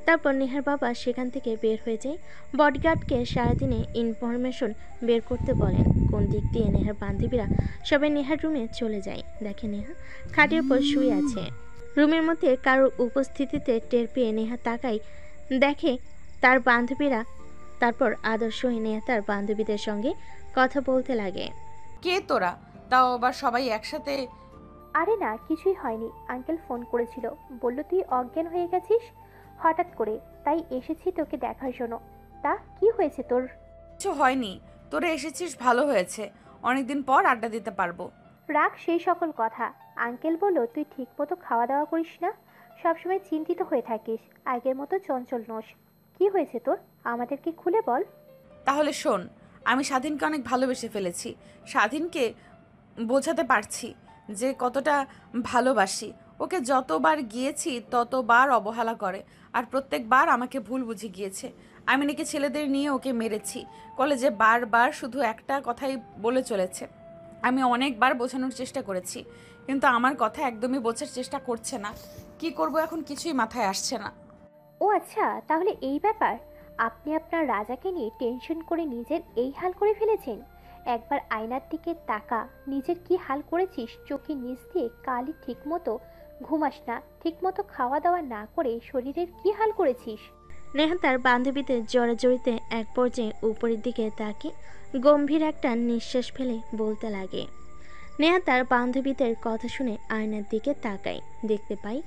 তারপর নেহার বাবা সেখান থেকে বের হয়ে যায়। বডিগার্ডকে সারাদিনে ইনফরমেশন বের করতে বলেন। কোন দিক দিয়ে নেহার বান্ধবীরা সবাই নেহার রুমে চলে যায়। দেখে নেহা খাটের উপর শুয়ে আছে। রুমের মধ্যে কারোর উপস্থিতিতে টের পেয়ে নেহা তাকায়, দেখে তার বান্ধবীরা। তারপর আদর্শ হয়ে নেহা তার বান্ধবীদের সঙ্গে কথা বলতে লাগে। কে তোরা? তাও আবার সবাই একসাথে? আরে না, কিছুই হয়নি। আঙ্কেল ফোন করেছিল, বলল তুই অজ্ঞান হয়ে গেছিস হঠাৎ করে, তাই এসেছি তোকে দেখার জন্য। তা কি হয়েছে তোর? কিছু হয়নি, তোরা এসেছিস ভালো হয়েছে, অনেকদিন পর আড্ডা দিতে পারবো। রাখ সেই সকল কথা। আঙ্কেল বলল তুই ঠিক মতো খাওয়া দাওয়া করিস না, সবসময় চিন্তিত হয়ে থাকিস, আগের মতো চঞ্চল নোস। কি হয়েছে তোর, আমাদেরকে খুলে বল। তাহলে শোন, আমি স্বাধীনকে অনেক ভালোবেসে ফেলেছি। স্বাধীনকে বোঝাতে পারছি যে কতটা ভালোবাসি। ওকে যতবার গিয়েছি ততবার অবহেলা করে, আর প্রত্যেকবার আমাকে ভুল বুঝে গিয়েছে। আমি নাকি ছেলেদের নিয়ে ওকে মেরেছি। কলেজে বারবার শুধু একটা কথাই বলে চলেছে। আমি অনেকবার বোঝানোর চেষ্টা করেছি, কিন্তু আমার কথা একদমই বোঝার চেষ্টা করছে না। কি করব এখন কিছুই মাথায় আসছে না। ও আচ্ছা, তাহলে এই ব্যাপার। আপনি আপনার রাজাকে নিয়ে টেনশন করে নিজের এই হাল করে ফেলেছেন। একবার আয়নার দিকে তাকা, নিজের কি হাল করেছিস। চোখে নিচ দিয়ে কালি, ঠিক মতো ঘুমাস না, ঠিক মতো খাওয়া দাওয়া না করে শরীরের কি হাল করেছিস। নেহা তার বান্ধবীদের জড়াজড়িতে এক পর্যায়ে উপরের দিকে তাকিয়ে গম্ভীর একটা নিঃশ্বাস ফেলে বলতে লাগে। নেহা তার বান্ধবীদের কথা শুনে আয়নার দিকে তাকায়। দেখতে পাই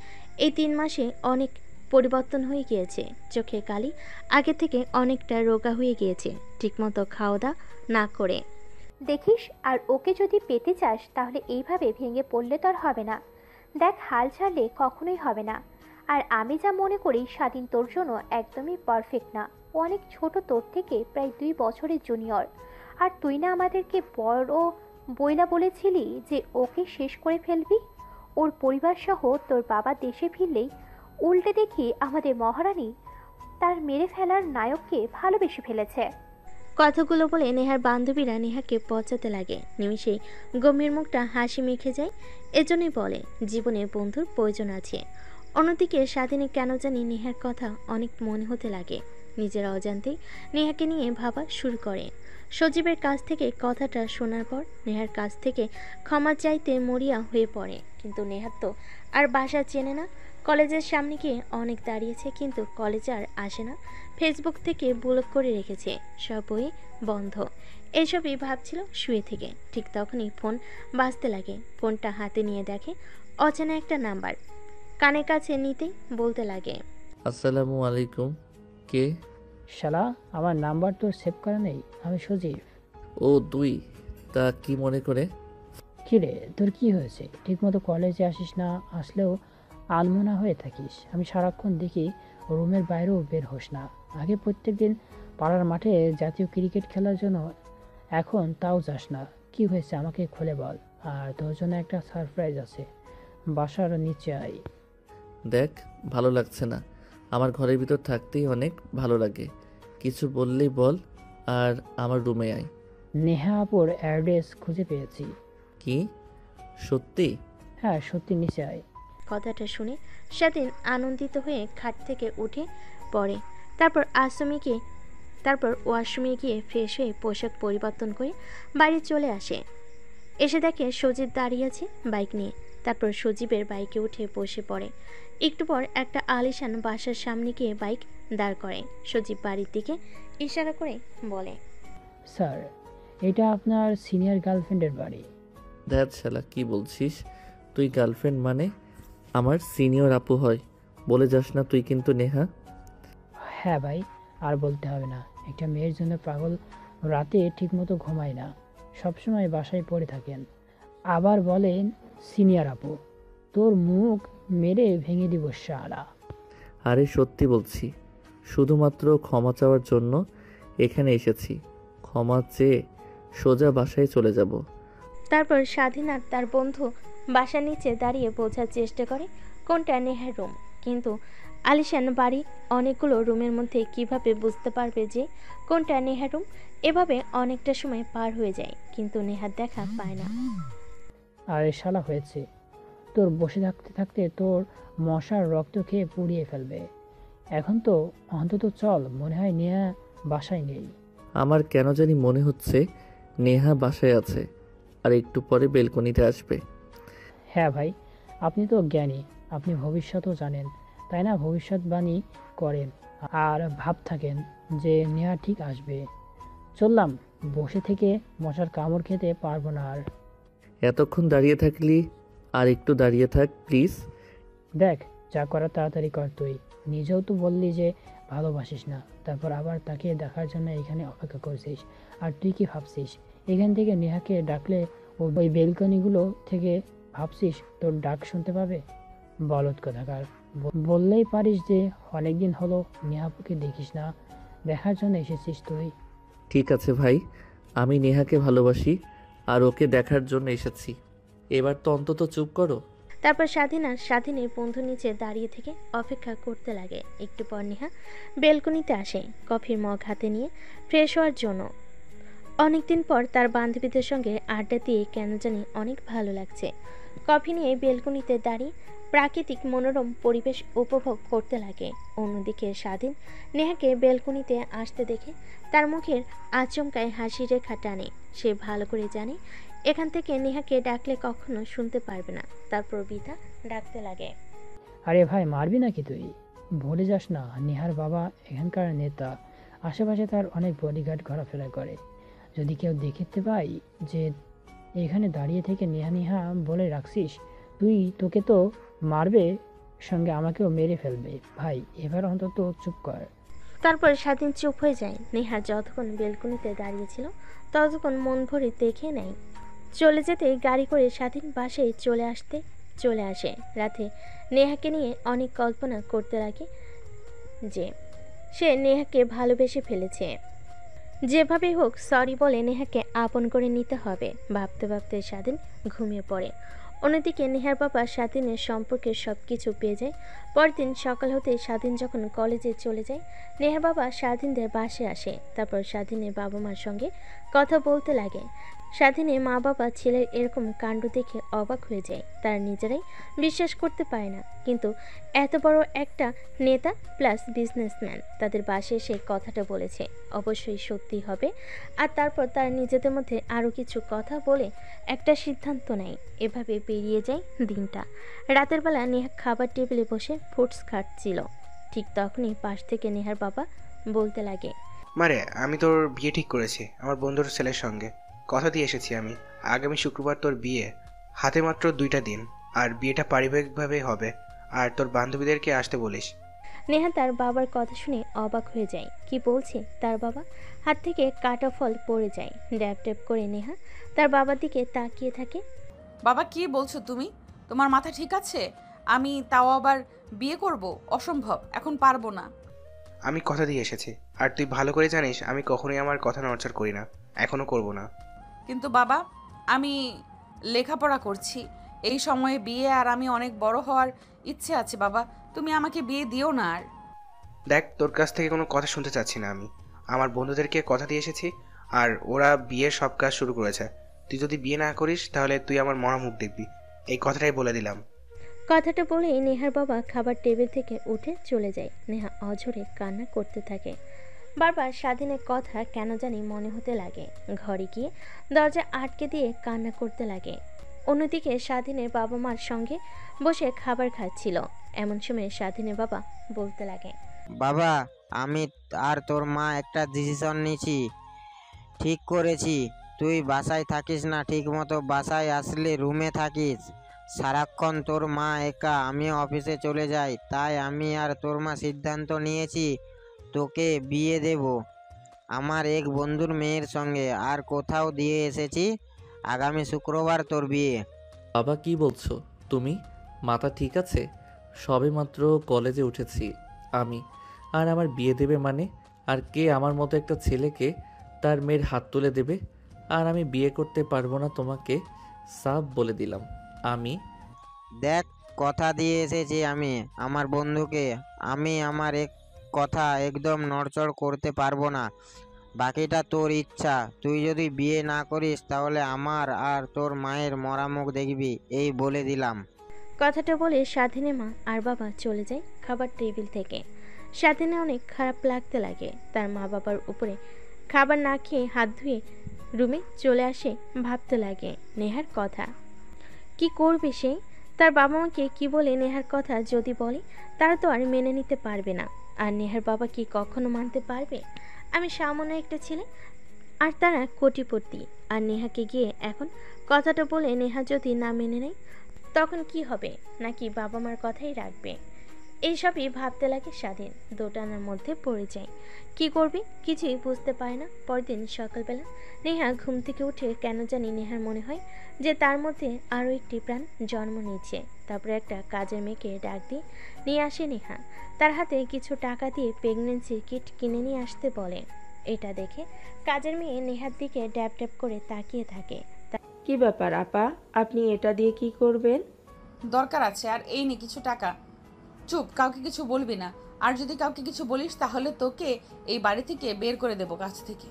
এই 3 মাসে অনেক পরিবর্তন হয়ে গিয়েছে। চোখের কালি আগে থেকে অনেকটা রোগা হয়ে গিয়েছে, ঠিকমতো খাওয়া দাওয়া না করে। দেখিস, আর ওকে যদি পেতে চাস তাহলে এইভাবে ভেঙে পড়লে তো আর হবে না। দেখ, হাল ছাড়লে কখনোই হবে না। আর আমি যা মনে করি, স্বাধীন তোর জন্য একদমই পারফেক্ট না। ও অনেক ছোট, তোর থেকে প্রায় 2 বছরের জুনিয়র। আর তুই না আমাদেরকে বড় বইলা বলেছিলি যে ওকে শেষ করে ফেলবি। ওর পরিবার সহ তোর বাবা দেশে ফিরলেই উল্টে দেখি আমাদের মহারানী তার মেরে ফেলার নায়ককে ভালোবেসে ফেলেছে। কথাগুলো বলে নেহার বান্ধবীরা নেহাকে পচাতে লাগে। নিমিষেই গম্ভীর মুখটা হাসি মেখে যায়। এজন্যই বলে জীবনে বন্ধুর প্রয়োজন আছে। অন্যদিকে স্বাধীনে কেন জানি নেহার কথা অনেক মনে হতে লাগে। নিজের অজান্তেই নেহাকে নিয়ে ভাবা শুরু করে। সজীবের কাছ থেকে কথাটা শোনার পর নেহার কাছ থেকে ক্ষমা চাইতে মরিয়া হয়ে পড়ে। কিন্তু নেহার তো আর বাসা চেনে না। কলেজের সামনে গিয়ে অনেক দাঁড়িয়েছে, কিন্তু কলেজে আর আসে না। ফেসবুক থেকে ব্লক করে রেখেছে, সব বই বন্ধ। এইসবই ভাবছিল শুয়ে থেকে। ঠিক তখনই ফোন বাজতে লাগে। ফোনটা হাতে নিয়ে দেখে অচেনা একটা নাম্বার। কানের কাছে নিতেই বলতে লাগে, আসসালামু আলাইকুম। কে? শালা, আমার নাম্বার তো সেভ করা নেই। আমি সজীব। ও তুই? তা কি মনে করে? কিরে, তোর কি হয়েছে? ঠিকমতো কলেজে আসিস না, আসলেও আনমনা হয়ে থাকিস। আমি সারাক্ষণ দেখি রুমের বাইরেও বের হোস না। আগে প্রত্যেক দিন পাড়ার মাঠে জাতীয় ক্রিকেট খেলার জন্য, এখন তাও যাস না। কি হয়েছে আমাকে খুলে বল। আর তোর জন্য একটা সারপ্রাইজ আছে, বাসার নিচে আয়। দেখ, ভালো লাগছে না। আমার ঘরের ভিতর থাকতেই অনেক ভালো লাগে। কিছু বললেই বল, আর আমার রুমে আয়। নেহা আপুর অ্যাড্রেস খুঁজে পেয়েছি। কি? সত্যি? হ্যাঁ সত্যি, নিচে আয়। কথাটা শুনে স্বাধীন আনন্দিত হয়ে খাট থেকে উঠে পড়ে। তারপর ওয়াশরুমে গিয়ে ফ্রেশ হয়ে পোশাক পরিবর্তন করে বাড়ি চলে আসে। এসে দেখে সজীব দাঁড়িয়ে আছে বাইক নিয়ে। তারপর সজীবের বাইকে উঠে বসে পড়ে। একটু পর একটা আলিশান বাসার সামনে গিয়ে বাইক দাঁড় করে। সজীব বাড়ির দিকে ইশারা করে বলে, স্যার, এটা আপনার সিনিয়র গার্লফ্রেন্ডের বাড়ি। ধ্যাৎ শালা, কি বলছিস তুই? গার্লফ্রেন্ড মানে আমার সিনিয়র আপু হয়। বলে যাস না তুই কিন্তু নেহা। হ্যাঁ ভাই, আর বলতে হবে না। একটা মেয়ের জন্য পাগল রাতে ঠিকমতো ঘুমায় না, সবসময় বাসায় পড়ে থাকেন, আবার বলেন সিনিয়র আপু। তোর মুখ মেরে ভেঙে দিব শালা। আরে সত্যি বলছি, শুধুমাত্র ক্ষমা চাওয়ার জন্য এখানে এসেছি। ক্ষমা চেয়ে সোজা বাসায় চলে যাব। তারপর স্বাধীন আর তার বন্ধু বাসার নিচে দাঁড়িয়ে বোঝার চেষ্টা করে কোনটা নেহার রুম, কিন্তু আলিশান বাড়ি অনেকগুলো রুমের মধ্যে কিভাবে বুঝতে পারবে যে কোনটা নেহার রুম। এভাবে অনেকটা সময় পার হয়ে যায়, কিন্তু নেহার দেখা পায় না। আরে শালা হয়েছে, তোর বসে থাকতে থাকতে তোর মশার রক্ত খেয়ে পুড়িয়ে ফেলবে। এখন তো অন্তত চল, মনে হয় নেহা বাসায় নেই। আমার কেন জানি মনে হচ্ছে নেহা বাসায় আছে, আর একটু পরে বেলকনিতে আসবে। হ্যাঁ ভাই, আপনি তো জ্ঞানী, আপনি ভবিষ্যতও জানেন, তাই না? ভবিষ্যৎবাণী করেন আর ভাব থাকেন যে নেহা ঠিক আসবে। চললাম, বসে থেকে মশার কামড় খেতে পারবো না আর। এতক্ষণ দাঁড়িয়ে থাকলি, আর একটু দাঁড়িয়ে থাক প্লিজ। দেখ, যা করার তাড়াতাড়ি কর। তুই নিজেও তো বললি যে ভালোবাসিস না, তারপর আবার তাকে দেখার জন্য এখানে অপেক্ষা করছিস। আর তুই কি ভাবছিস এখান থেকে নেহাকে ডাকলে ওই বেলকনিগুলো থেকে ভাবছিস তোর ডাক শুনতে পাবে? বলদ কোথাকার, বললেই পারিস যে অনেকদিন হলো নেহাপুকে দেখিস না, দেখার জন্য এসেছিস তুই। ঠিক আছে ভাই, আমি নেহাকে ভালোবাসি আর ওকে দেখার জন্য এসেছি। এবার তো অন্তত চুপ করো। তারপর স্বাধীন আর স্বাধীনের বন্ধু নিচে দাঁড়িয়ে থেকে অপেক্ষা করতে লাগে। একটু পর নেহা বেলকনিতে আসে কফির মগ হাতে নিয়ে ফ্রেশ হওয়ার জন্য। অনেকদিন পর তার বান্ধবীদের সঙ্গে আড্ডা দিয়ে কেন জানি অনেক ভালো লাগছে। কফি নিয়ে বেলকনিতে দাঁড়িয়ে প্রাকৃতিক মনোরম পরিবেশ উপভোগ করতে লাগে। অন্যদিকে স্বাধীন নেহাকে বেলকনিতে আসতে দেখে তার মুখের আচমকায় হাসি রেখা টানে। সে ভালো করে জানে এখান থেকে নেহাকে ডাকলে কখনো শুনতে পারবে না, তারপর বিধা ডাকতে লাগে। আরে ভাই, মারবি নাকি তুই? ভুলে যাস না, নেহার বাবা এখানকার নেতা, আশেপাশে তার অনেক বডিগার্ড ঘোরাফেরা করে। যদি কেউ দেখতে পাই যে এখানে দাঁড়িয়ে থেকে নেহা নেহা বলে রাখছিস, তোকে তো মারবে, সঙ্গে আমাকেও মেরে ফেলবে। ভাই, এবার অন্তত চুপ কর। তারপর স্বাধীন চুপ হয়ে যায়। নেহা যতক্ষণ বেলকনিতে দাঁড়িয়েছিল ততক্ষণ মন ভরে দেখে নেয়। চলে যেতে গাড়ি করে স্বাধীন বাসায় চলে আসে। রাতে নেহাকে নিয়ে অনেক কল্পনা করতে লাগে যে সে নেহাকে ভালোবেসে ফেলেছে। যেভাবেই হোক সরি বলে নেহাকে আপন করে নিতে হবে। ভাবতে ভাবতে স্বাধীন ঘুমিয়ে পড়ে। অন্যদিকে নেহার বাবা স্বাধীনের সম্পর্কে সব কিছু পেয়ে যায়। পরদিন সকাল হতে স্বাধীন যখন কলেজে চলে যায়, নেহার বাবা স্বাধীনদের বাসায় আসে। তারপর স্বাধীনের বাবা মার সঙ্গে কথা বলতে লাগে। স্বাধীনের মা বাবা ছেলের এরকম কাণ্ড দেখে অবাক হয়ে যায়। তারা নিজেরাই বিশ্বাস করতে পারে না, কিন্তু এত বড় একটা নেতা প্লাস বিজনেসম্যান তাদের বাসায় এসে কথাটা বলেছে, অবশ্যই সত্যি হবে। আর তারপর তারা নিজেদের মধ্যে আরও কিছু কথা বলে একটা সিদ্ধান্ত নেয়। এভাবে পেরিয়ে যায় দিনটা। রাতের বেলা নেহা খাবার টেবিলে বসে ফ্রুটস খাচ্ছিল। ঠিক তখনই পাশ থেকে নেহার বাবা বলতে লাগে, মারে, আমি তোর বিয়ে ঠিক করেছি আমার বন্ধুর ছেলের সঙ্গে। কথা দিয়ে এসেছি আমি, আগামী শুক্রবার তোর বিয়ে। হাতে মাত্র 2টা দিন, আর বিয়েটা পারিবারিকভাবে হবে। আর তোর বান্ধবীদেরকে আসতে বলিস। নেহা তার বাবার কথা শুনে অবাক হয়ে যায়। কি বলছে তার বাবা? হাত থেকে কাটা ফল পড়ে যায়। ড্যাব ড্যাব করে নেহা তার বাবার দিকে তাকিয়ে থাকে। বাবা, কি বলছো তুমি? তোমার মাথা ঠিক আছে? আমি তাও আবার বিয়ে করব? অসম্ভব, এখন পারবো না। আমি কথা দিয়ে এসেছি, আর তুই ভালো করে জানিস আমি কখনোই আমার কথা নড়চড় করি না, এখনো করব না। কিন্তু বাবা, আমি লেখাপড়া করছি, এই সময়ে বিয়ে, আর আমি অনেক বড় হওয়ার ইচ্ছে আছে বাবা, তুমি আমাকে বিয়ে দিও না। আর দেখ, তোর কাছ থেকে কোনো কথা শুনতে চাচ্ছি না আমি। আমার বন্ধুদেরকে কথা দিয়ে এসেছি, আর ওরা বিয়ের সব কাজ শুরু করেছে। তুই যদি বিয়ে না করিস তাহলে তুই আমার মরা মুখ দেখবি, এই কথাটাই বলে দিলাম। কথাটা বলেই নেহার বাবা খাবার টেবিল থেকে উঠে চলে যায়। নেহা অঝরে কান্না করতে থাকে। বারবার স্বাধীনের কথা কেন জানি মনে হতে লাগে। ঘরে গিয়ে দরজা আটকে দিয়ে কান্না করতে লাগে। অন্যদিকে স্বাধীনের বাবা মার সঙ্গে বসে খাবার খাচ্ছিল। এমন সময় স্বাধীনের বাবা বলতে লাগে, বাবা, আমি আর তোর মা একটা ডিসিশন নিয়েছি, ঠিক করেছি। তুই বাসায় থাকিস না ঠিক মতো, বাসায় আসলে রুমে থাকিস সারাক্ষণ। তোর মা একা, আমি অফিসে চলে যাই, তাই আমি আর তোর মা সিদ্ধান্ত নিয়েছি তোকে বিয়ে দেব আমার এক বন্ধুর মেয়ের সঙ্গে। আর কোথাও দিয়ে এসেছি, আগামী শুক্রবার তোর বিয়ে। বাবা কি বলছো তুমি? মাথা ঠিক আছে? সবেমাত্র কলেজে উঠেছি আমি, আর আমার বিয়ে দেবে মানে? আর কে আমার মতো একটা ছেলেকে তার মেয়ের হাত তুলে দেবে? আর আমি বিয়ে করতে পারবো না, তোমাকে সাফ বলে দিলাম। আমি দেখ, কথা দিয়ে এসেছি আমি আমার বন্ধুকে, আমি আমার এক কথা একদম নড়চড় করতে পারবো না। বাকিটা তোর ইচ্ছা। তুই যদি বিয়ে না করিস তাহলে আমার আর তোর মায়ের মরা মুখ দেখবি, এই বলে দিলাম। কথাটা বলে স্বাধীনের মা আর বাবা চলে যায় খাবার টেবিল থেকে। স্বাধীনে অনেক খারাপ লাগতে লাগে। তার মা বাবার উপরে খাবার না খেয়ে হাত ধুয়ে রুমে চলে আসে। ভাবতে লাগে নেহার কথা। কি করবে সে? তার বাবা মাকে কি বলে নেহার কথা যদি বলে, তারা তো আর মেনে নিতে পারবে না। আর নেহার বাবা কি কখনো মানতে পারবে? আমি সামান্য একটা ছেলে, আর তারা কোটিপতি। আর নেহাকে গিয়ে এখন কথাটা বলে নেহা যদি না মেনে নেয়, তখন কি হবে? নাকি বাবা মার কথাই রাখবে? এইসবই ভাবতে লাগে স্বাধীন। দোটানার মধ্যে পড়ে যায়। কি করবে কিছুই বুঝতে পারে না। পরদিন সকালবেলা নেহা ঘুম থেকে উঠে কেন জানি নেহার মনে হয় যে তার মধ্যে আরও একটি প্রাণ জন্ম নিচ্ছে। তারপরে একটা কাজের মেয়েকে ডাক দিয়ে নিয়ে আসে নেহা। তার হাতে কিছু টাকা দিয়ে প্রেগনেন্সি কিট কিনে নিয়ে আসতে বলে। এটা দেখে কাজের মেয়ে নেহার দিকে ড্যাব ড্যাব করে তাকিয়ে থাকে। কি ব্যাপার আপা, আপনি এটা দিয়ে কি করবেন? দরকার আছে, আর এই নে কিছু টাকা। চুপ, কাউকে কিছু বলবি না। আর যদি কাউকে কিছু বলিস তাহলে তোকে এই বাড়ি থেকে বের করে দেবো কাছ থেকে।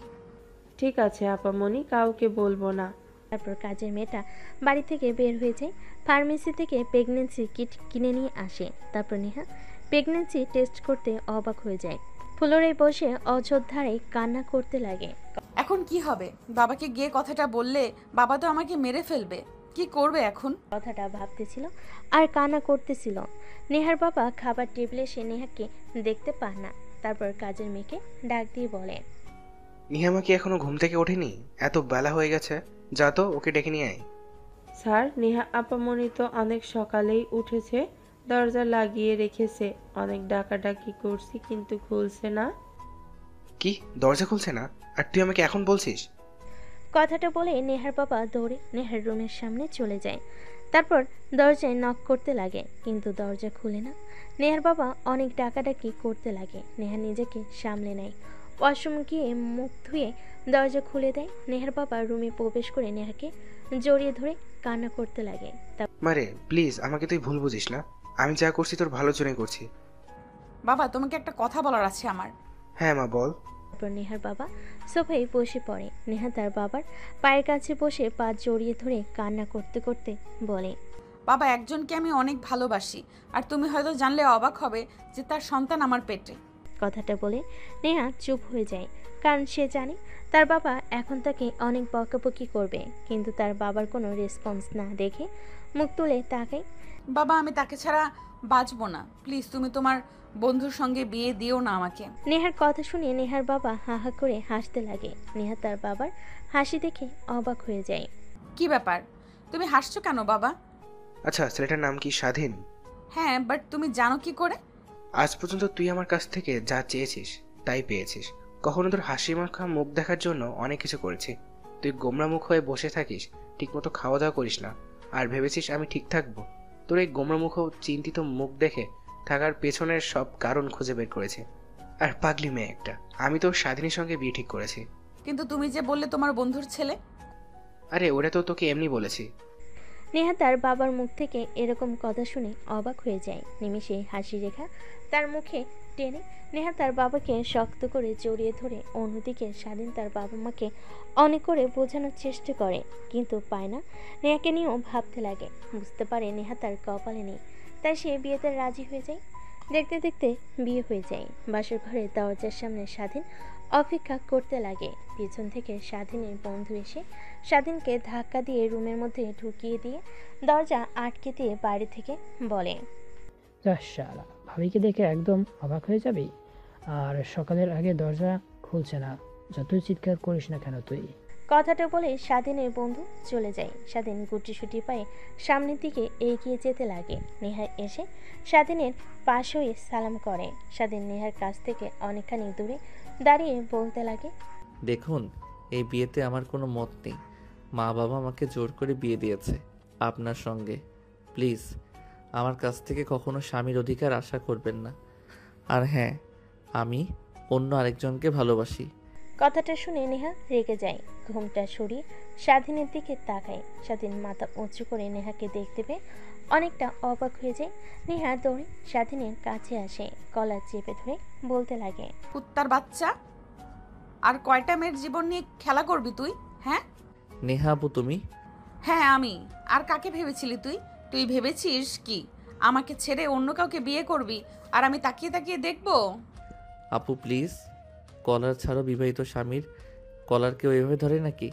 ঠিক আছে আপামনি, কাউকে বলবো না। তারপর কাজের মেয়েটা বাড়ি থেকে বের হয়ে যায়। ফার্মেসি থেকে প্রেগনেন্সি কিট কিনে নিয়ে আসে। তারপর নেহা প্রেগনেন্সি টেস্ট করতে অবাক হয়ে যায়। ফ্লোরে বসে অযোধ্যারে কান্না করতে লাগে। এখন কি হবে? বাবাকে গিয়ে কথাটা বললে বাবা তো আমাকে মেরে ফেলবে। কি করবে এখন? কথাটা ভাবতেছিল আর কান্না করতেছিল। নেহার বাবা খাবার টেবিলে এসে নেহাকে দেখতে পান না। তারপর কাজের মেয়েকে ডাক দিয়ে বলে, নিহামা কি এখনো ঘুম থেকে ওঠেনি? এত বেলা হয়ে গেছে, যা তো ওকে ডেকে নিয়ে আয়। স্যার, নেহা আপামনি তো অনেক সকালেই উঠেছে, দরজা লাগিয়ে রেখেছে। অনেক ডাকাডাকি করছি কিন্তু খুলছে না। কি, দরজা খুলছে না? আর তুই আমাকে এখন বলছিস? কথাটা বলে নেহার বাবা দৌড়ে নেহার রুমের সামনে চলে যায়। তারপর দরজায় নক করতে লাগে, কিন্তু দরজা খুলে না। নেহার বাবা অনেক ডাকাডাকি করতে লাগে। নেহা নিজেকে সামলে নেয়। ওয়াশরুম গিয়ে মুখ ধুয়ে দরজা খুলে দেয়। নেহার বাবা রুমে প্রবেশ করে নেহাকে জড়িয়ে ধরে কান্না করতে লাগে। মারে প্লিজ, আমাকে তুই ভুল বুঝিস না। আমি যা করছি তোর ভালোর জন্যই করছি। বাবা, তোমাকে একটা কথা বলার আছে আমার। হ্যাঁ মা, বল। তারপর নেহার বাবা সোফায় বসে পড়ে। নেহা তার বাবার পায়ের কাছে বসে পা জড়িয়ে ধরে কান্না করতে করতে বলে, বাবা, একজনকে আমি অনেক ভালোবাসি, আর তুমি হয়তো জানলে অবাক হবে যে তার সন্তান আমার পেটে। কথাটা বলে নেহা চুপ হয়ে যায়, কারণ সে জানে তার বাবা এখন তাকে অনেক বকাবকি করবে। কিন্তু তার বাবার কোনো রেসপন্স না দেখে মুখ তুলে তাকায়। বাবা, আমি তাকে ছাড়া বাঁচবো না। প্লিজ তুমি তোমার বন্ধুর সঙ্গে বিয়ে দিও না আমাকে। নেহার কথা শুনে নেহার বাবা হা হা করে হাসতে লাগে। নেহা তার বাবার হাসি দেখে অবাক হয়ে যায়। কি ব্যাপার, তুমি হাসছো কেন বাবা? আচ্ছা, ছেলেটার নাম কি স্বাধীন? হ্যাঁ, বাট তুমি জানো কি করে? আজ পর্যন্ত তুই আমার কাছ থেকে যা চেয়েছিস তাই পেয়েছিস। কখনো তোর হাসি মাখা মুখ দেখার জন্য অনেক কিছু করেছি। তুই গোমরা মুখ হয়ে বসে থাকিস, ঠিকমতো খাওয়া দাওয়া করিস না, আর ভেবেছিস আমি ঠিক থাকবো। তোর এই গোমরা মুখ ও চিন্তিত মুখ দেখে থাকার পেছনের সব কারণ খুঁজে বের করেছি। আর পাগলি মেয়ে একটা, আমি তো স্বাধীনের সঙ্গে বিয়ে ঠিক করেছি। কিন্তু তুমি যে বললে তোমার বন্ধুর ছেলে। আরে ওটা তো তোকে এমনি বলেছি। নেহা তার বাবার মুখ থেকে এরকম কথা শুনে অবাক হয়ে যায়। নিমেষে হাসি রেখা তার মুখে টেনে নেহা তার বাবাকে শক্ত করে জড়িয়ে ধরে। অন্যদিকে স্বাধীন তার বাবা মাকে অনেক করে বোঝানোর চেষ্টা করে, কিন্তু পায় না। নেহাকে নিয়েও ভাবতে লাগে। বুঝতে পারে নেহা তার কপালে নেই, তাই সে বিয়েতে রাজি হয়ে যায়। দেখতে দেখতে বিয়ে হয়ে যায়। বাসর ঘরে দরজার সামনে স্বাধীন অপেক্ষা করতে লাগে। পিছন থেকে স্বাধীনের বন্ধু এসে স্বাধীনকে ধাক্কা দিয়ে রুমের মধ্যে ঢুকিয়ে দিয়ে দরজা আটকে দিয়ে বাইরে থেকে বলে, শালা, ভাবিকে দেখে একদম অবাক হয়ে যাবি। আর সকালের আগে দরজা খুলছে না, যতই চিৎকার করিস না কেন তুই। কথাটা বলে স্বাধীনের বন্ধু চলে যায়। স্বাধীন গুটিসুটি পায়ে সামনের দিকে এগিয়ে যেতে লাগে। নেহা এসে স্বাধীনের পাশ হয়ে সালাম করে। স্বাধীন নেহার কাছ থেকে অনেকখানি দূরে দাঁড়িয়ে বলতে লাগে, দেখুন, এই বিয়েতে আমার কোনো মত নেই। মা বাবা আমাকে জোর করে বিয়ে দিয়েছে আপনার সঙ্গে। প্লিজ আমার কাছ থেকে কখনো স্বামীর অধিকার আশা করবেন না। আর হ্যাঁ, আমি অন্য আরেকজনকে ভালোবাসি। কথাটা শুনে নেহা রেগে যায়। ঘুমটা সরিয়ে স্বাধীনের দিকে তাকায়। স্বাধীন মাথা উঁচু করে নেহাকে দেখতে পেয়ে অনেকটা অবাক হয়ে যায়। নেহা দৌড়ে স্বাধীনের কাছে আসে, গলা চেপে ধরে বলতে লাগে, কুত্তার বাচ্চা, আর কয়টা মেয়ের জীবন নিয়ে খেলা করবি তুই? হ্যাঁ নেহা আপু তুমি? হ্যাঁ আমি। আর কাকে ভেবেছিলি তুই? তুই ভেবেছিস কি আমাকে ছেড়ে অন্য কাউকে বিয়ে করবি আর আমি তাকিয়ে তাকিয়ে দেখবো? আপু প্লিজ, কলার ছাড়ো। বিবাহিত স্বামীর কলার কেউ এভাবে ধরে নাকি?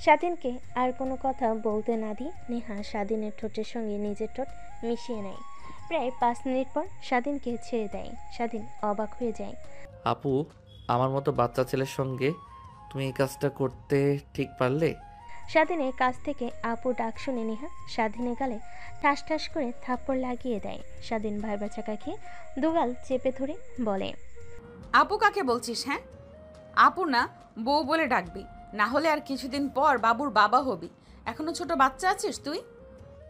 স্বাধীনকে আর কোনো কথা বলতে না দিয়ে নেহা স্বাধীনের ঠোঁটের সঙ্গে নিজের ঠোঁট মিশিয়ে নেয়। প্রায় 5 মিনিট পর স্বাধীনকে ছেড়ে দেয়। স্বাধীন অবাক হয়ে যায়। আপু, আমার মতো বাচ্চা ছেলের সঙ্গে তুমি এই কাজটা করতে ঠিক পারলে? স্বাধীনের কাছ থেকে আপু ডাক শুনে নেহা স্বাধীনের গালে ঠাস ঠাস করে থাপ্পড় লাগিয়ে দেয়। স্বাধীন ভাইবা চাকা খেয়ে দুগাল চেপে ধরে বলে, আপু কাকে বলছিস? হ্যাঁ আপু না, বউ বলে ডাকবি, না হলে আর কিছুদিন পর বাবুর বাবা হবি। এখনো ছোট বাচ্চা আছিস তুই।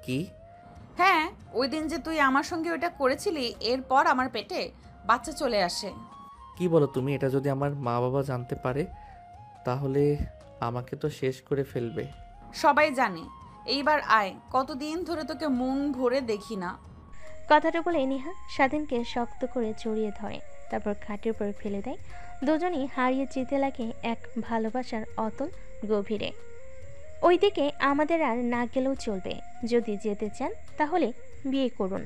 কি? হ্যাঁ, ওই দিন যে তুই আমার সঙ্গে ওটা করেছিলি, এরপর আমার পেটে বাচ্চা চলে আসে। কি বলো তুমি? এটা যদি আমার মা বাবা জানতে পারে তাহলে আমাকে তো শেষ করে ফেলবে। সবাই জানে। এইবার আয়, কতদিন ধরে তোকে মন ভরে দেখি না। কথাটা বলে নেহা স্বাধীনকে শক্ত করে জড়িয়ে ধরে, তারপর খাটের উপর ফেলে দেয়। দুজনেই হারিয়ে যেতে লাগে এক ভালোবাসার অতল গভীরে। ওইদিকে আমাদের আর না গেলেও চলবে। যদি যেতে চান তাহলে বিয়ে করুন।